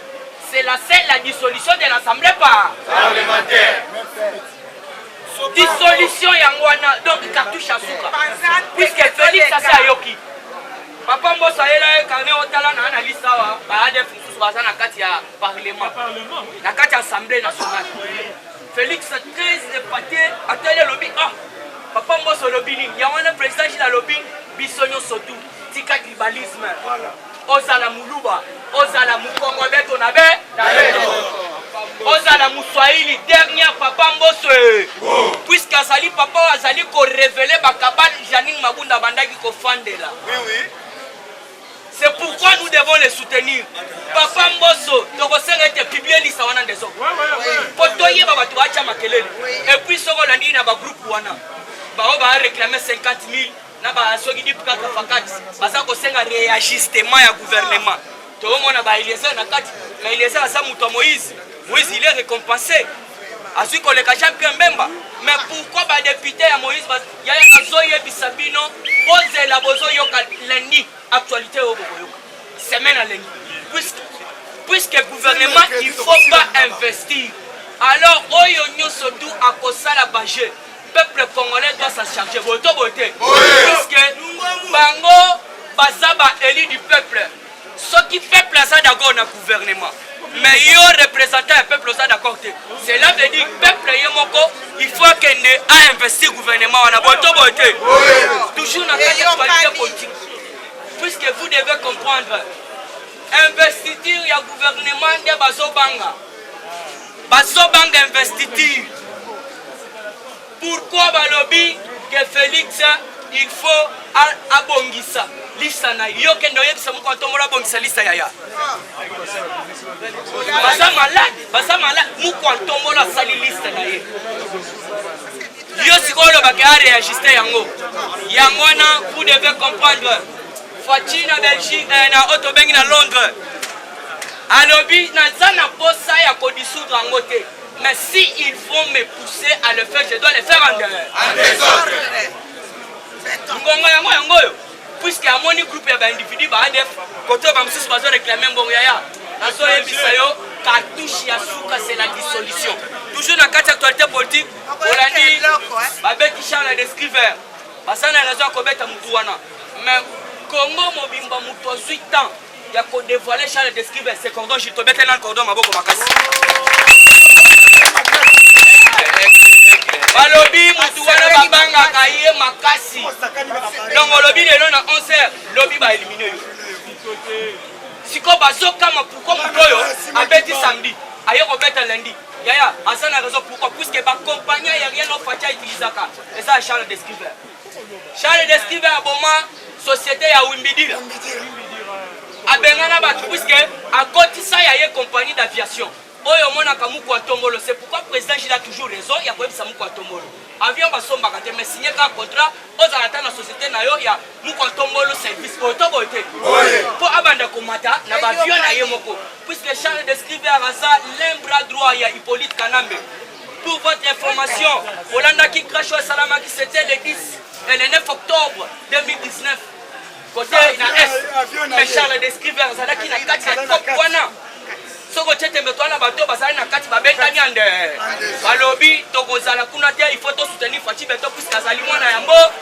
c'est la dissolution de l'Assemblée parlementaire. Dissolution Yangwana, donc cartouche à Souka. Puisque Félix a Yoki. Papa Mbosa est là, quand on est là, on a analysé ça, on a fait un parlement, la carte Assemblée nationale. Félix a très épaté, à tel lobby. Papa Mbosa lobby, il y a un président qui a lobby, Bissonio Sotou, Tika tribalisme. Ozala Muluba, Ozala Mukongo Beto Nabe, Ozala Mouswahili, dernière Papa Mboso. Puisqu'Azali Papa Azali ko révélé Bakabal Janine Mabunda Bandaki ko Fandela. Oui. C'est pourquoi nous devons les soutenir. Papa Mbosso, tu as publié liste wana des autres. Potoye baba tu acha makelele. Et puis ce qu'on a dit na ba groupe wana. Ba ba réclamer 50 000 na ba soki di paka fakati. Basa ko senga réajustement ya gouvernement. To mona ba Eliezer na kati. Mais Eliezer asa muto Moïse. Moïse il est récompensé. Asui ko le champion Mbemba. Mais pourquoi ba député ya Moïse ya ya zoye bisabino pose la bozo yoka lundi actualité au Bokoyoka. Semaine à lundi. Puisque le gouvernement il faut pas investir. Alors oyo nyoso tout à kosa la bagé. Peuple congolais doit s'en charger. Voto voter. Puisque bango bazaba élu du peuple. Ce qui fait plaisir d'accord dans le gouvernement. Mais yo représentant le peuple ça d'accord. Cela veut dire peuple yomoko il faut qu'il ait investi le gouvernement on a voto voter. Toujours dans la politique. Puisque vous devez comprendre investiture il y a gouvernement de Bazobanga investiture. Pourquoi balobi que Félix il faut abongisa lista na yo kendo yebisa muko tomola abongisa lista yaya basa malade muko tomola sali lista na ye yo sikolo bakare réajuster yango na vous devez comprendre Fati na Belgique na Otobengi na Londres alobi na zana posa ya ko dissoudre ngote. Mais si ils vont me pousser à le faire, je dois le faire en désordre. Puisque y a mon groupe d'individus, côté Bamsus va réclamer bon yaya. Cartouche Yasuka, c'est la dissolution. Toujours dans la carte actualité politique, on a dit Babeti Charles descriveur. Parce qu'on a raison à Kobeta Moutouana. Mais Congo Mobimba Moutou 8 ans, il y a qu'à dévoiler Charles descriveur. C'est cordon, je te mets un cordon, ma boque Makassi. Balobi Moutouana Babanga Kaye Makassi. Donc le lobby est là à 11h, le lobby va éliminer. Si on va pourquoi Moutoyo a bêti samedi, ailleurs on bête lundi. Yaya, Hassan a raison pourquoi, puisque ma compagnie n'a rien à faire utiliser ça. Et ça, Charles Descriveur. Charles Descriveur a bon société à Wimbidi. A Bengana Bat, puisque à côté ça, il y a une compagnie d'aviation. C'est pourquoi le président il a toujours raison, il y a pas de Tombolo. Avion va sommer, mais signer un contrat, aux alentours de la société, il y a un Tombolo service. Pour abandonner Komata, il y a un avion. Puisque Charles Descriveur a ça, l'un bras droit, il y a Hippolyte Kanambe. Pour votre information, Olanda qui crache au Salama qui c'était le 10 et le 9 octobre 2019. Côté mais Charles Descriveur, ça là qui n'a qu'à être Kopwana. Balobi tokozala kuna te il faut to soutenir Fati Beto puisque azali mwana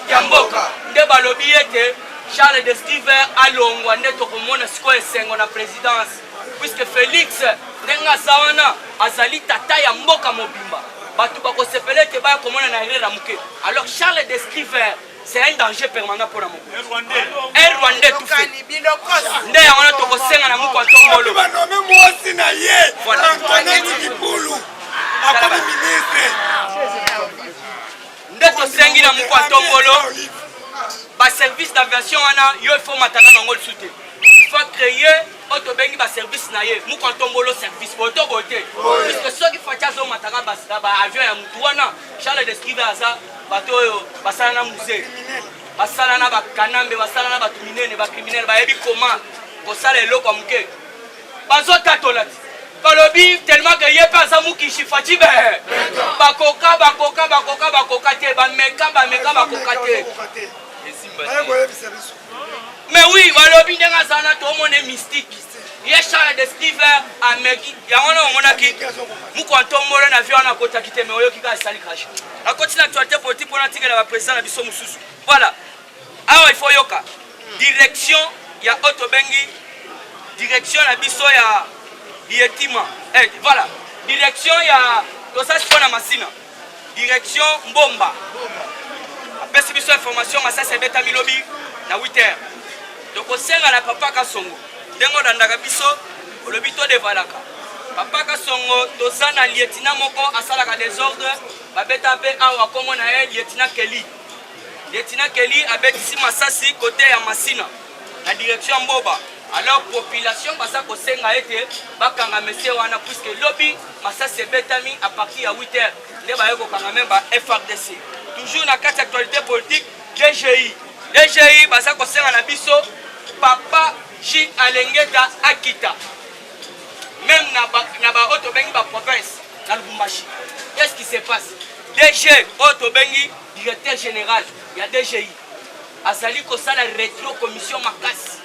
ya mboka nde balobi ete Charles Descriveur alongwa nde tokomona siko esengo na présidence puisque Félix ndenga sawana azali tata ya mboka mobimba batu bakosepele te baya komona na erreur muke. Alors Charles Descriveur c'est un danger permanent pour la moko. Un Rwandais tout fait. Nde ya wana tokosenga na muko atombolo. Banome mwasi na ye. Antoinette Kipulu. Akomi ministre. Nde tosengi na muko atombolo. Ba service d'aviation wana yo il faut matana nango soute. Il faut créer Otobengi ba service na ye. Muko atombolo service pour to boté. Puisque ceux qui font ça matana ba avion ya mutu wana Charles Descriveur ça bato basala na musée basala na bakanambe basala na batu minene ba criminel ba yebi comment kosala eloko muke bazotatola balobi tellement que ye pas amuki shifati be bakoka te ba meka bakoka te. Mais oui balobi ndenga sana to mone mystique ye Charles Descriveur ameki yango na monaki muko ntombolo na vie na kota kite me oyoki ka sali crash la continue actualité politique pour la la président na biso mususu. Voilà alors il faut yoka direction ya Otobengi direction na biso ya Bietima voilà direction ya tosa sipona masina direction Mbomba apesi biso information masasa beta milobi na 8h donc osenga na papa Kasongo dengo dandaka biso olobi to devalaka papa Kasongo tozana lieutenant moko asalaka désordre babeta pe awa komo na ye lieutenant Kelly abetisi masasi côté ya Masina la direction Mboba. Alors population basa ko senga ete bakanga monsieur wana puisque lobby masa se betami à partir à 8h ne ba yeko kanga memba FRDC. Toujours na carte actualité politique DGI basa ko senga na biso papa J Alengeta Akita. Même na ba auto bengi ba province na Lubumbashi. Qu'est-ce qui se passe? DG auto bengi directeur général ya DGI. Azali ko sala rétro commission makasi.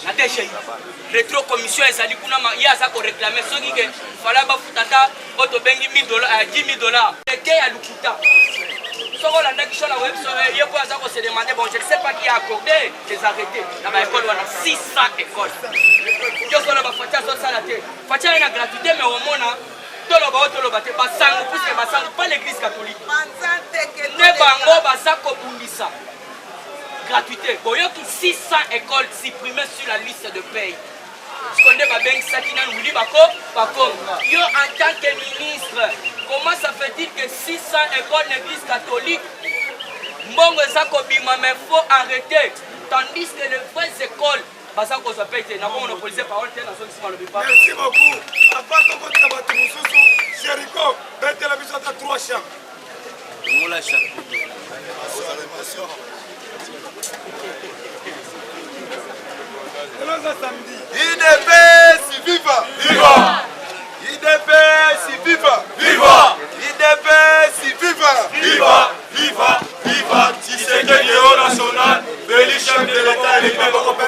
La DGI. Rétro commission ezali kuna ya za ko réclamer soki ke fala ba futata auto bengi $1000 $10,000. Ete ya lukuta. Soko la ndaki shona web so ye ko za ko se demander bon je ne sais pas qui a accordé les arrêtés. Na ba école wana 600 écoles. Yo sona ba fatia so sala te. Fatia ina gratuité mais au mona tolo ba te basango puisque basango pas l'église catholique. Ne bango basa ko bungisa. Gratuité. Bon, il y a 600 écoles supprimées sur la liste de paye. Ce qu'on est bien Sakina Nouli Bako. Yo en tant que ministre, comment ça fait-il que 600 écoles d'église catholique, Mbongo Zako Bima, mais faut arrêter. Tandis que les vraies écoles, Basa ko ça paye. N'a pas monopolisé parole telle dans le débat. Merci beaucoup. Avant de continuer à battre Moussoussou, Jéricho, bête la mission à 3 champs. Moula champ. IDPS viva! Viva! IDPS viva! Viva! IDPS viva! Viva! Viva! Viva! Tshisekedi au national, Béli chef de l'État et les membres européens.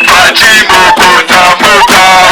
Fatima Kota Muka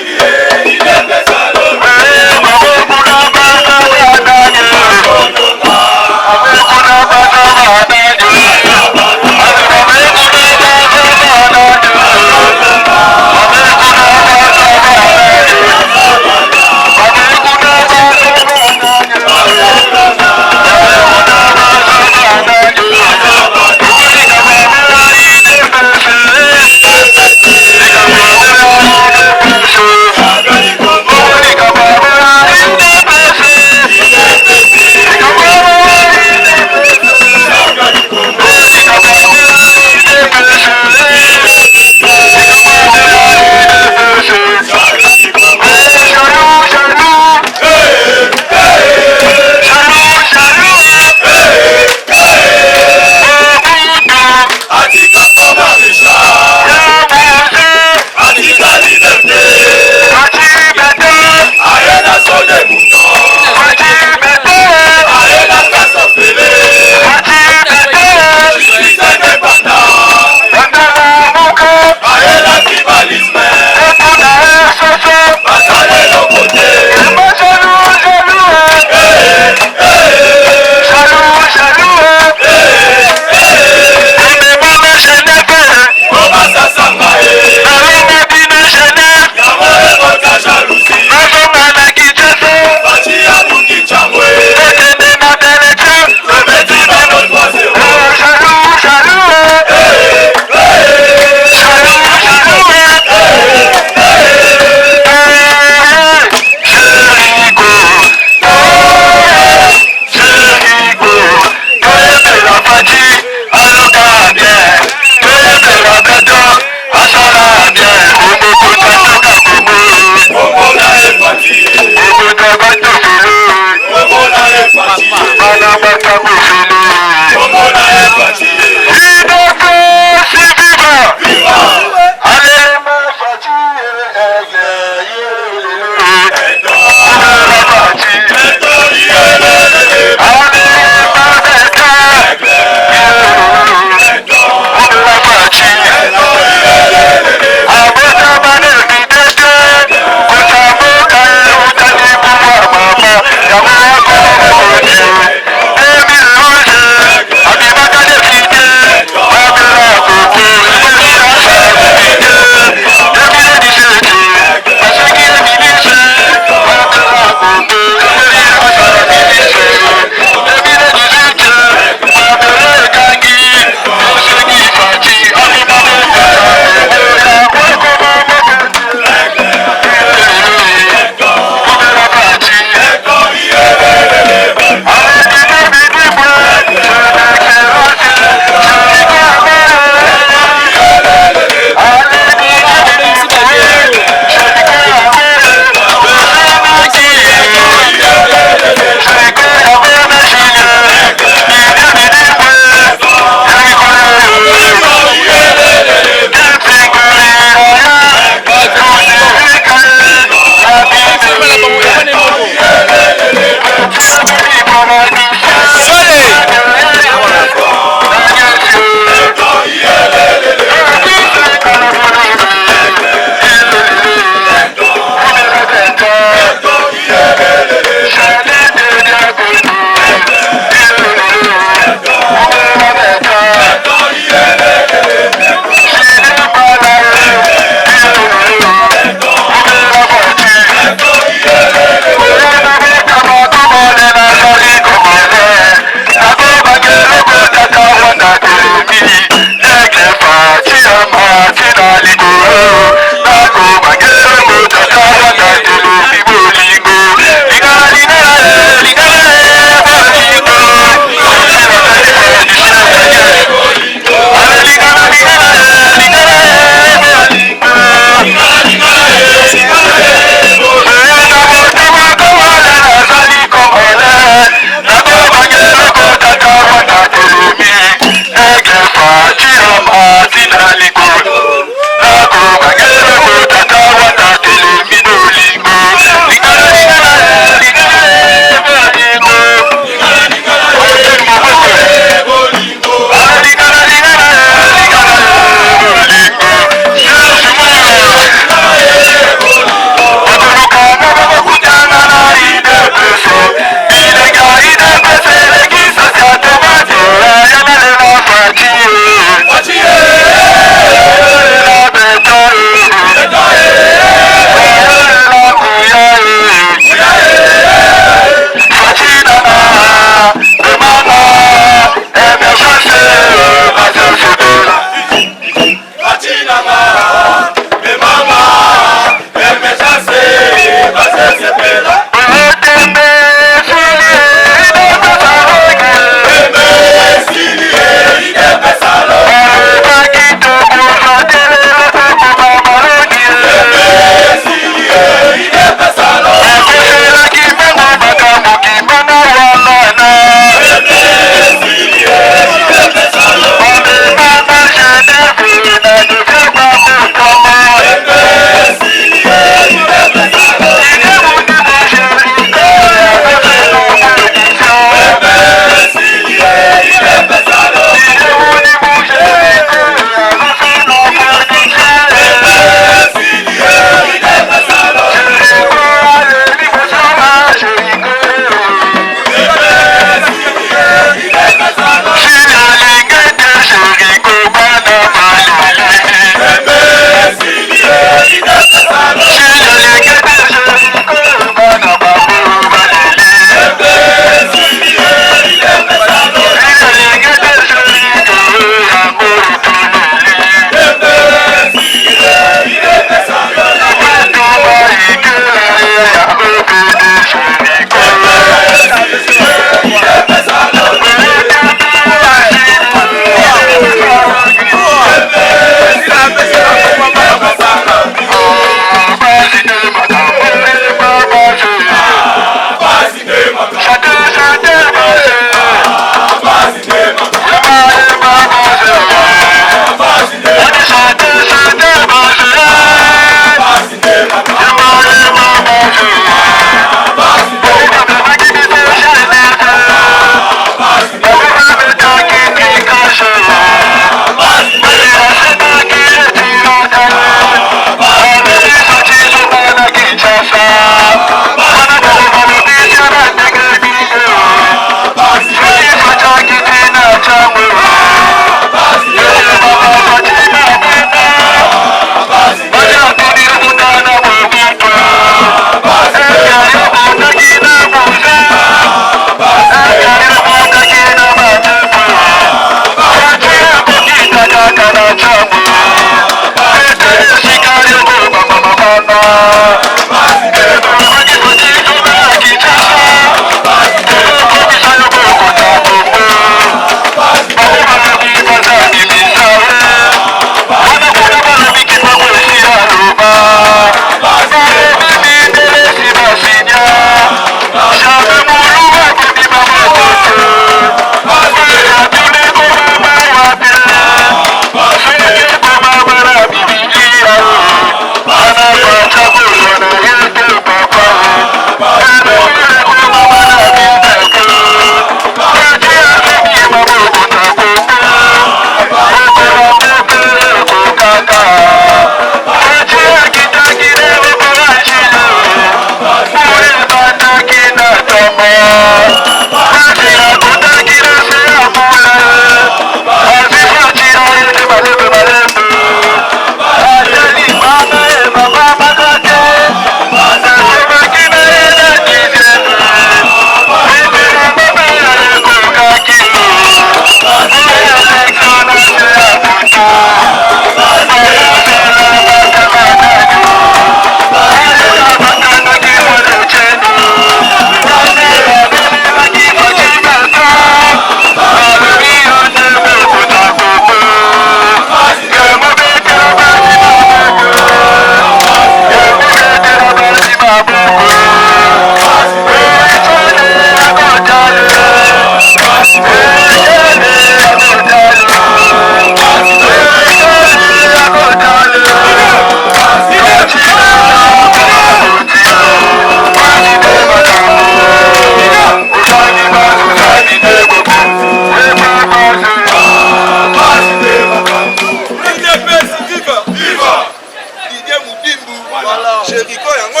Jericho yango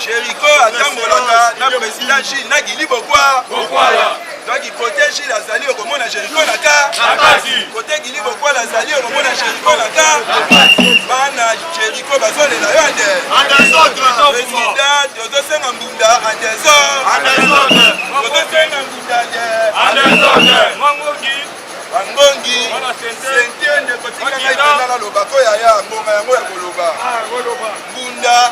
Jericho atambolaka na président Gilles na Gili Bokwa donc côté Gilles azali okomona Jericho na côté Gili Bokwa azali okomona Jericho na bana Jericho bazolela yo président tozosenga mbunda Angongi sentiende kotika kaitana lobako ya ngonga yango ya koloba mbunda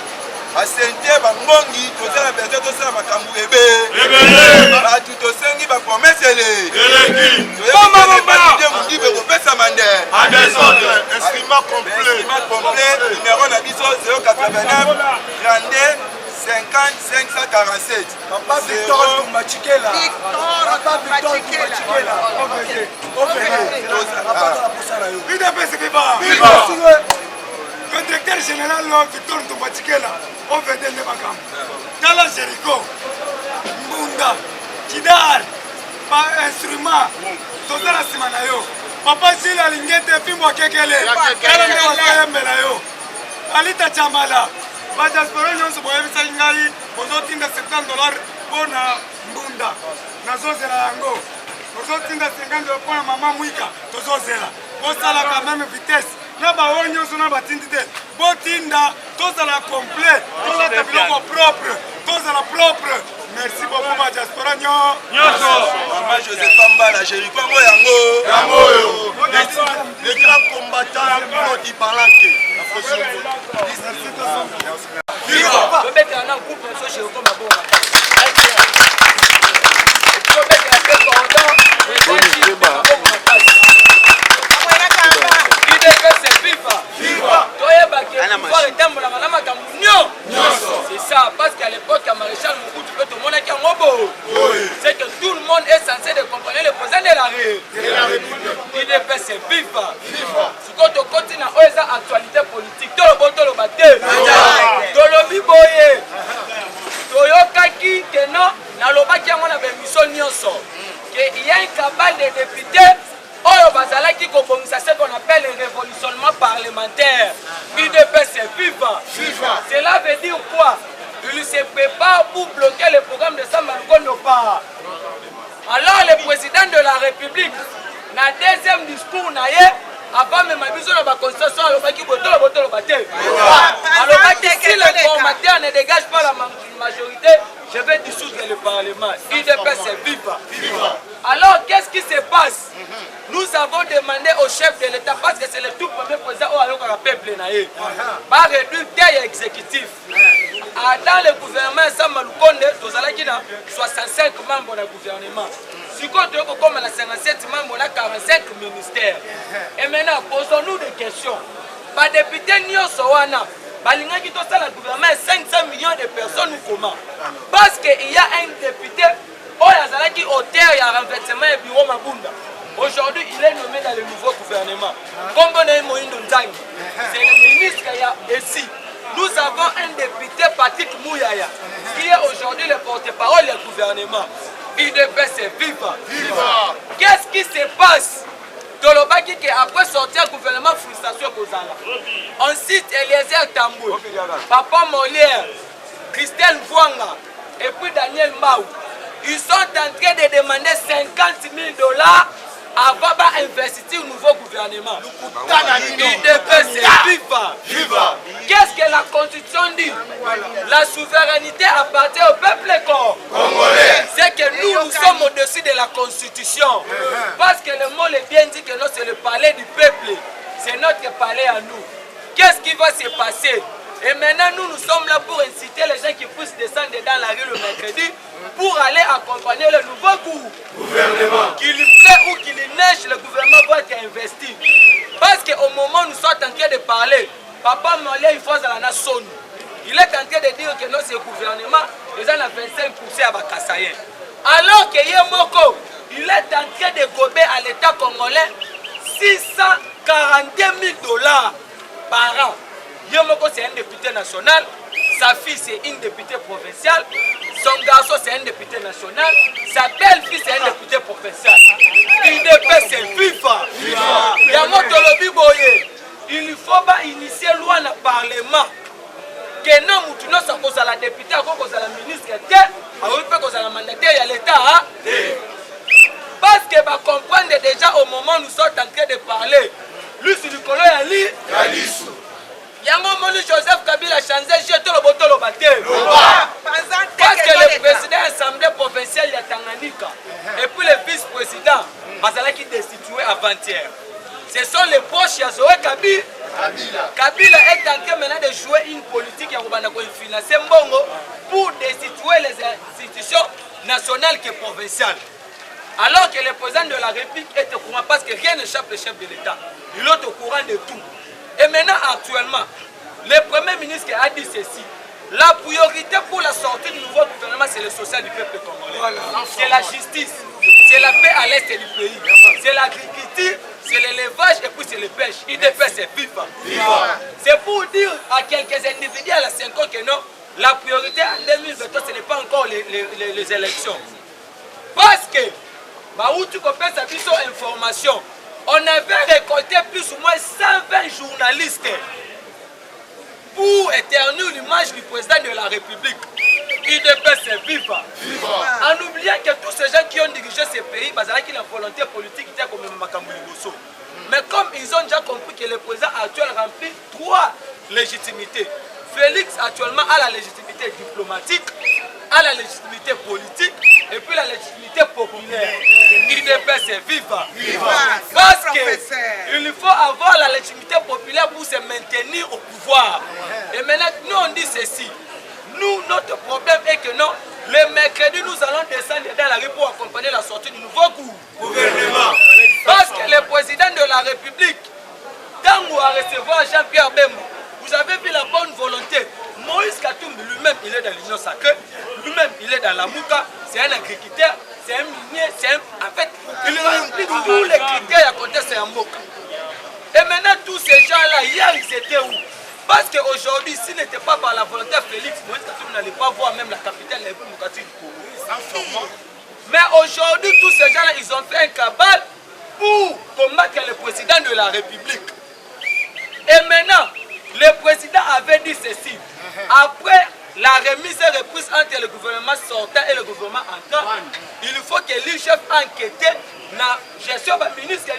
asente bangongi tozala pete tosala makambo ebele batu tosengi bapromesele mudibe kopesa mande instrument complet numéro na biso 089 32 50 547 Papa Victor Tumbachikela le directeur général Victor Tumbachikela on fait des vacances dans la Jericho Mbunda Kidar par instrument tout ça la simana yo Papa Gilles alingete fimbo kekele kala ndio mbela yo alita chambala Diaspora nyonso boyebisa ngai ozotinda $70 mpona mbunda nazozela yango ozotinda 50 mpona mama mwika tozozela bosala quand même vitesse na baoyo nyonso na batindi te botinda tozala complet tozala biloko propre tozala propre merci beaucoup ba diaspora nyonso mama Joseph Pambala Jericho yango le grand combattant Claude Balanke c'est ça, parce qu'à l'époque, à Maréchal Mobutu, c'est que tout le monde est censé de comprendre le président de la République. IDPS c'est FIFA. Si quand on continue à actualité politique, tout le monde le battu. Tout le biboye. Toyokaki que non, na lobaki on a mission nyonso. Que il y a une cabale de députés. Oyo bazala qui kobongisa ce qu'on appelle le révolutionnement parlementaire. IDPS c'est FIFA. Cela veut dire quoi? Il se prépare pour bloquer le programme de Samargono pas. Alors le président de la République, dans le deuxième discours, avant même la constitution, alors si le formateur ne dégage pas la majorité, je vais dissoudre le Parlement. IDPS c'est FIFA. Alors qu'est-ce qui se passe? Nous avons demandé au chef de l'État, parce que c'est le tout premier président où le peuple va réduire taille exécutif. Dans le gouvernement, nous avons 65 membres dans le gouvernement. Si on a 57 membres, on a 45 ministères. Et maintenant, posons-nous des questions. Les députés Nyosowana, le gouvernement 500 millions de personnes ou comment? Parce qu'il y a un député qui est auteur et renversement du bureau Mabunda. Aujourd'hui, il est nommé dans le nouveau gouvernement. Comme on est Moïndo Nzangi, c'est le ministre qui est ici. Nous avons un député Patrick Mouyaya, qui est aujourd'hui le porte-parole du gouvernement. IDPS c'est FIFA. Qu'est-ce qui se passe? Tolobaki qui après sortir du gouvernement frustration Kozala. On cite Eliezer Tambou, Papa Molière, Christelle Mvouanga et puis Daniel Maou. Ils sont en train de demander $50,000 avant d'investir au nouveau gouvernement. IDPS c'est FIFA. Qu'est-ce que la Constitution dit? La souveraineté appartient au peuple congolais. C'est que nous sommes au-dessus de la Constitution. Parce que le mot est bien dit que c'est le palais du peuple. C'est notre palais à nous. Qu'est-ce qui va se passer? Et maintenant, nous sommes là pour inciter les gens qui puissent descendre dans la rue le mercredi pour aller accompagner le nouveau gouvernement. Qu'il plaît ou qu'il neige, le gouvernement va être investi. Parce qu'au moment où nous sommes en train de parler, Papa Mollet, il faut la nation. Il est en train de dire que non, c'est le gouvernement, ils ont 25% à Bakassayen. Alors que Yemoko, il est en train de gober à l'État congolais $642,000 par an. Yomoko c'est un député national, sa fille c'est une députée provinciale, son garçon c'est un député national, sa belle-fille c'est un député provincial. IDPS c'est FIFA. Il faut pas initier loi dans le Parlement que non mutu nyonso akozala député akozala ministre te akoki mpe kozala mandataire ya l'état parce que comprendre déjà au moment où nous sommes en train de parler lui sur le colo ya li yango moni Joseph Kabila changé jeu tout le botolo baté parce que le président de l'Assemblée provinciale de Tanganyika et puis le vice-président bazala qui destitué avant-hier. Ce sont les proches de Zoé Kabila. Kabila est en train maintenant de jouer une politique qui financer Mbongo pour destituer les institutions nationales et provinciales. Alors que le président de la République est au courant parce que rien n'échappe au chef de l'État. Il est au courant de tout. Et maintenant, actuellement, le Premier ministre a dit ceci. La priorité pour la sortie du nouveau gouvernement, c'est le social du peuple congolais. C'est la justice, c'est la paix à l'est du pays, c'est l'agriculture, c'est l'élevage et puis c'est le pêche. IDP, c'est FIFA. C'est pour dire à quelques individus à la 5 ans que non, la priorité en 2023, ce n'est pas encore les élections. Parce que, où tu comprends sa information, on avait récolté plus ou moins 120 journalistes pour éternuer l'image du président de la République. IDP, c'est FIFA. En oubliant que tous ces gens qui ont dirigé ces pays, ils ont la volonté politique comme Makambouli Bosso. Mais comme ils ont déjà compris que le président actuel remplit 3 légitimités. Félix actuellement a la légitimité diplomatique, a la légitimité politique et puis la légitimité populaire. IDP, c'est FIFA. Parce qu'il faut avoir la légitimité populaire pour se maintenir au pouvoir. Et maintenant, nous on dit ceci. Nous, notre problème est que non, le mercredi, nous allons descendre dans la rue pour accompagner la sortie du nouveau gouvernement. Parce que le président de la République, quand on va recevoir Jean-Pierre Bemba, vous avez vu la bonne volonté. Moïse Katumbi lui-même, il est dans l'Union sacrée, lui-même, il est dans la Mouka, c'est un agriculteur, c'est un minier, en fait, il remplit tous les critères à côté, c'est un Mouka. Et maintenant, tous ces gens-là, hier, ils étaient où? Parce qu'aujourd'hui, s'il n'était pas par la volonté de Félix, Moïse Katumbi n'allait pas voir même la capitale de Moukati du Congo. Mais aujourd'hui, tous ces gens-là, ils ont fait un cabal pour combattre le président de la République. Et maintenant, le président avait dit ceci. Après la remise et reprise entre le gouvernement sortant et le gouvernement entrant, il faut que le chef enquête na gestion du ministre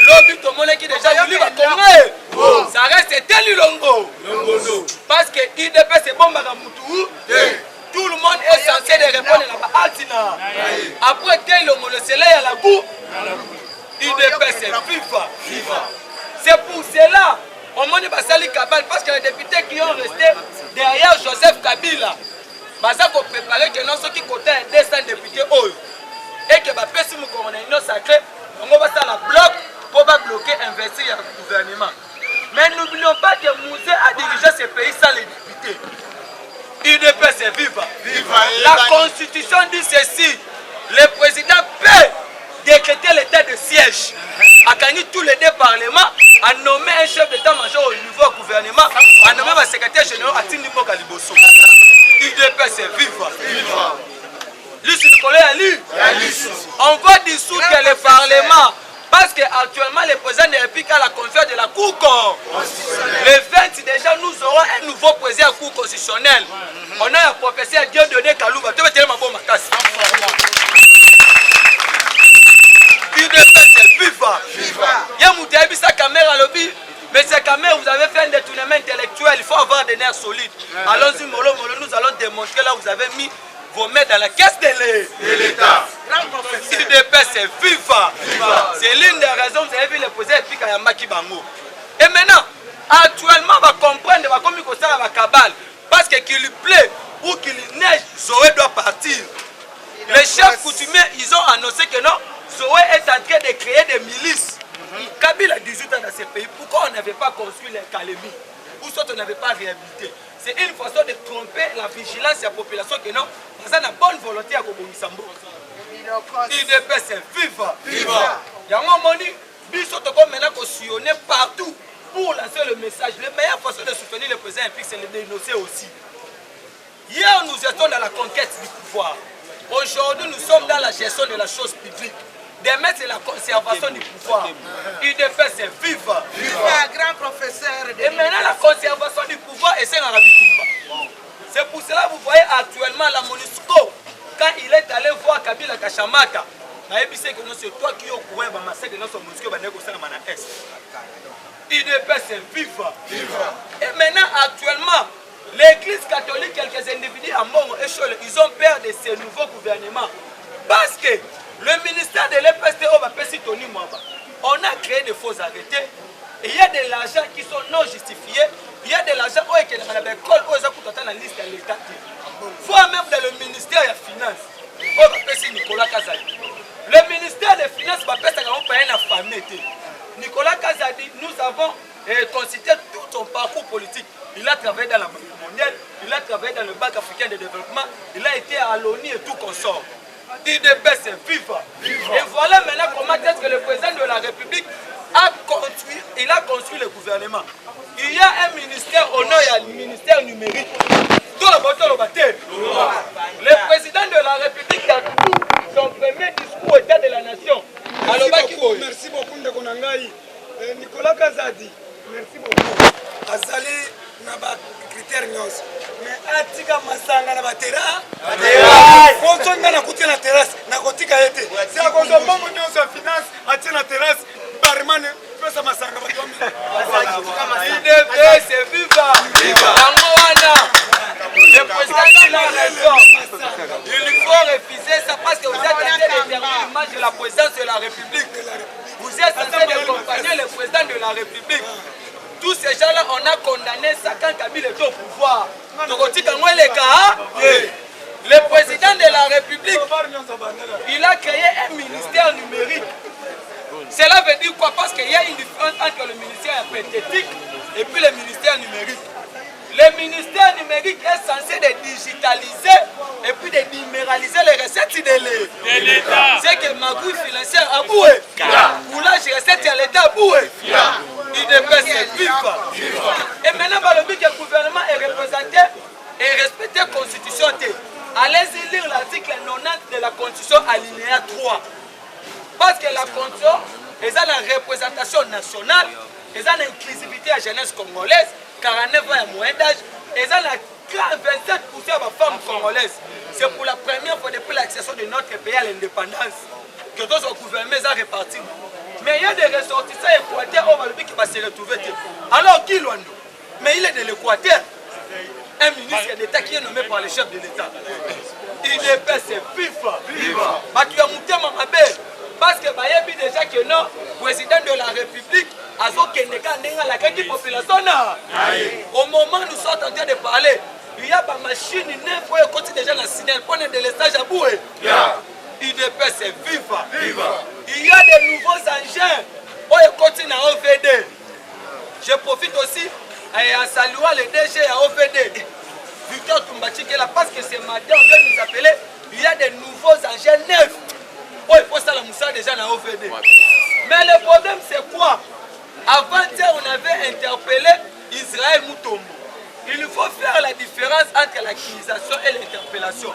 Lobby tout le monde qui déjà voulu va Congo. Ça reste tel Longo. Parce que IDP c'est bon Bagamutu. Tout le monde est censé de répondre là-bas. Altina. Après tel Longo, le soleil à la boue. IDP c'est FIFA. C'est pour cela. On m'a dit parce que les députés qui ont resté derrière Joseph Kabila, ils ont préparé que nous sommes qui côté 200 députés et que si nous avons une sacrée, on va faire la bloc pour bloquer investir dans le gouvernement. Mais n'oublions pas que Mouzé a dirigé ce pays sans les députés. IDP c'est vivre. La constitution dit ceci, le président peut décréter l'état de siège, a gagné tous les deux parlements, a nommé un chef d'état-major au niveau du gouvernement, a nommé un secrétaire général à Tindimbo Kaliboso. IDP c'est vivre. On va dissoudre le parlement parce qu'actuellement le président de la République a la confiance de la Cour constitutionnelle. Le 20 déjà nous aurons un nouveau président de la Cour constitutionnelle. On a un professeur Dieudonné Kalouba. Mais ces caméras, vous avez fait un détournement intellectuel, il faut avoir des nerfs solides. Allons-y, Molo, nous allons démontrer là où vous avez mis vos mains dans la caisse de l'État. IDP, c'est FIFA. C'est l'une des raisons, vous avez vu le président Epika Yamaki Bango. Et maintenant, actuellement, on va comprendre, on va comme ça la cabale. Parce qu'il lui plaît ou qu'il neige, Zoé doit partir. Les chefs coutumiers, ils ont annoncé que non, Zoé est en train de créer des milices. Kabila a 18 ans dans ce pays. Pourquoi on n'avait pas construit les Calémies? Ou soit on n'avait pas réhabilité? C'est une façon de tromper la vigilance de la population que non, parce qu'on a bonne volonté à Kobomisambo. IDP c'est FIFA. Il y a un moment donné, Bissot maintenant qu'on sillonner partout pour lancer le message. La meilleure façon de soutenir le président implique c'est de le dénoncer aussi. Hier nous étions dans la conquête du pouvoir. Aujourd'hui nous sommes dans la gestion de la chose publique. Demain, c'est la conservation du pouvoir. IDP, c'est FIFA. Un grand professeur. Et maintenant, la conservation du pouvoir. Kamata. C'est que c'est toi qui es au courant de ma sèque de notre musique au Est. IDPS c'est viva. Et maintenant, actuellement, l'église catholique, quelques individus à mort, ils ont peur de ces nouveaux gouvernements. Parce que le ministère de l'EPST, on a créé de faux arrêtés. Et il y a de l'argent qui sont non justifiés. Il y a de l'argent qui est dans la liste de l'État. Voire même dans le ministère des Finances. Nicolas Kazadi. Le ministère des Finances va faire un famille. Nicolas Kazadi, nous avons considéré tout son parcours politique. Il a travaillé dans la Banque mondiale, il a travaillé dans le Banque africain de développement, il a été à l'ONU et tout consort. IDPS c'est viva. Et voilà maintenant comment est-ce que le président de la République a construit le gouvernement. Il y a un ministère au nord, il y a le ministère numérique. Le président de la République a tout son premier discours au État de la Nation. Merci beaucoup Ndekonangai. Nicolas Kazadi. Merci beaucoup. Azali na ba critère nyos. Mais atika masanga na batera. Fonzo ngana kutia na terrasse na kotika yete. C'est à cause de mon nyos finance atia na terrasse barman pesa masanga batombi. IDPS c'est viva. Le président de la Nation. Il faut refuser ça parce que vous êtes en train de déterminer l'image de la présidence de la République. Vous êtes en train d'accompagner le président de la République. Tous ces gens-là, on a condamné ça quand Kabila était au pouvoir. Le président de la République, il a créé un ministère numérique. Cela veut dire quoi? Parce qu'il y a une différence entre le ministère synthétique et puis le ministère numérique. Le ministère numérique est censé de digitaliser et puis de numéraliser les recettes de l'État. C'est que ma gouille financière a boué. Boulage recettes à l'État a boué. IDPS c'est viva. Et maintenant, le but que le gouvernement est représenté et respecté la Constitution. Allez-y lire l'article 90 de la Constitution alinéa 3. Parce que la Constitution est la représentation nationale, est l'inclusivité à la jeunesse congolaise. 49 ans et moins d'âge, et ça a 27% de femmes congolaises. C'est pour la première fois depuis l'accession de notre pays à l'indépendance que tous les gouvernements ont réparti. Mais il y a des ressortissants équatoriens qui vont se retrouver. Alors qui l'ont? Mais il est de l'Équateur. Un ministre d'État qui est nommé par le chef de l'État. IDPS c'est FIFA. Parce que déjà que non, président de la République, au moment où nous sommes en train de parler, il y a des machines neuves qui continuent déjà dans le signal pour de l'estage à bouer. IDPS c'est viva. Il y a des nouveaux engins qui continuent à OVD. Je profite aussi en saluant le DG à OVD, Victor Tumbachik, parce que ce matin on vient nous appeler, il y a des nouveaux engins neufs. Il faut ça la moussa déjà dans OVD. Mais le problème c'est quoi? Avant-hier, on avait interpellé Israël Moutombo. Il faut faire la différence entre l'accusation et l'interpellation.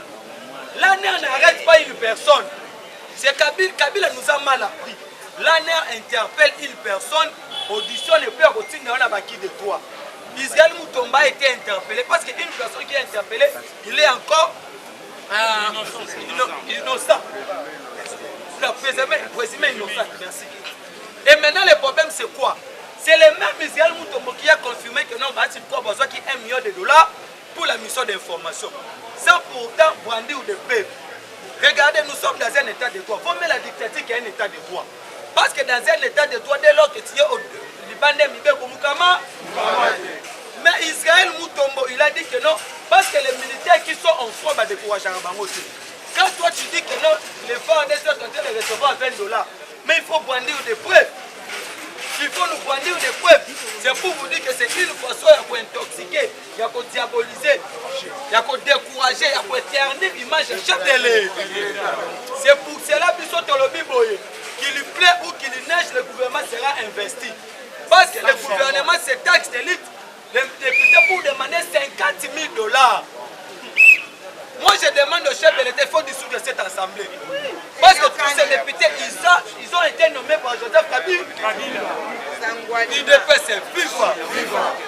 L'ANER n'arrête pas une personne. C'est Kabila nous a mal appris. L'ANER interpelle une personne, auditionne et peut continuer à la qui de toi. Israël Moutombo a été interpellé parce qu'une personne qui est interpellée, il est encore innocent. Présumé innocent, merci. Et maintenant, le problème, c'est quoi? C'est le même Israël Moutombo qui a confirmé que non, il y a besoin de $1 million pour la mission d'information. Sans pourtant brandir ou de paix. Regardez, nous sommes dans un état de droit. Il faut mettre la dictature qui est un état de droit. Parce que dans un état de droit, dès lors que tu es au Liban, mais Israël Moutombo, il a dit que non, parce que les militaires qui sont en front vont décourager à Bangoté. Quand toi tu dis que non, les femmes sont en train de recevoir $20, mais il faut brandir des preuves. Il faut nous brandir des preuves. C'est pour vous dire que c'est une façon pour intoxiquer, pour diaboliser, pour décourager, pour éterner l'image de chef de l'État. C'est pour cela qu'il lui plaît ou qu'il lui neige, le gouvernement sera investi. Parce que le gouvernement se taxe d'élite, les députés pour demander $50 000. Moi je demande au chef de l'État, il faut dissoudre cette assemblée. Parce que tous ces députés, ils ont été nommés par Joseph Kabila. IDPS c'est FIFA.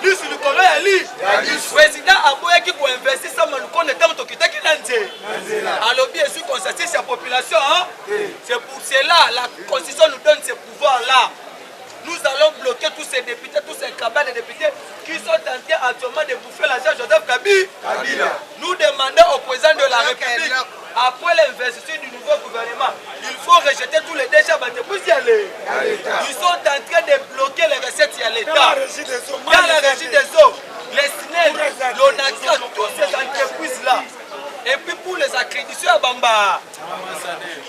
Lui sur le colon, il y a le président Aboya qui a investi ça, mais le compte de temps qui est alors bien sûr qu'on s'assiste la population. Hein? C'est pour cela la Constitution nous donne ces pouvoirs-là. Nous allons bloquer tous ces députés, tous ces cabales de députés qui sont en train actuellement de bouffer l'argent Joseph Kabila. Nous demandons au président de la République, après l'investiture du nouveau gouvernement, il faut rejeter tous les déchets pour y aller. Ils sont en train de bloquer les recettes à l'État. Dans la régie des eaux, les SNEL, l'ONATRA, toutes ces entreprises-là. Et puis pour les accréditations à Bamba,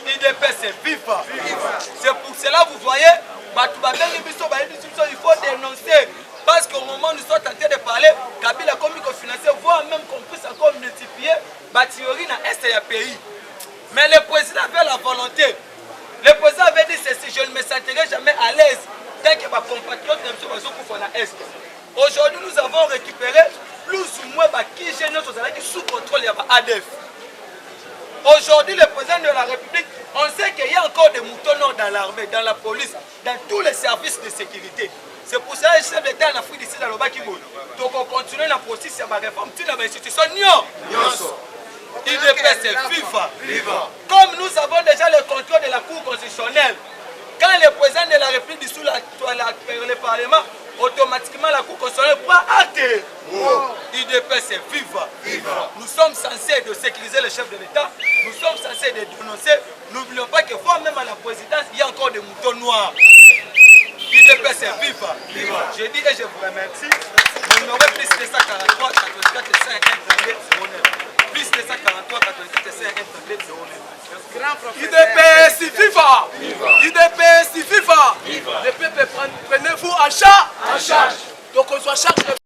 IDPS vif. C'est pour cela, vous voyez, il faut dénoncer. Parce qu'au moment où nous sommes en train de parler, Kabila a commis financier, voire même qu'on puisse encore multiplier la théorie dans l'Est du pays. Mais le président avait la volonté. Le président avait dit ceci, je ne me sentirai jamais à l'aise tant que ma compatriote ne me sont pas dans l'Est. Aujourd'hui, nous avons récupéré plus ou moins qui sous contrôle de l'ADF. Aujourd'hui, le président de la République, on sait qu'il y a encore des moutons noirs dans l'armée, dans la police, dans tous les services de sécurité. C'est pour ça que le chef d'État en Afrique d'ici dans le Bakimoun. Donc on continue dans le processus de la réforme, dans l'institution. IDPS c'est FIFA. Comme nous avons déjà le contrôle de la Cour constitutionnelle, quand le président de la République dissout le Parlement, automatiquement la Cour constitutionnelle prend acte. IDPS c'est FIFA. Nous sommes censés de sécuriser le chef de l'État, nous sommes censés de dénoncer. N'oublions pas que voire même à la présidence, il y a encore des moutons noirs. IDPS c'est FIFA. Je dis et je vous remercie. Numéro plus 243 84 51 09. Plus 243 84 51 09. IDPS FIFA. IDPS FIFA. Le peuple, prenez-vous en charge. Donc on soit charge.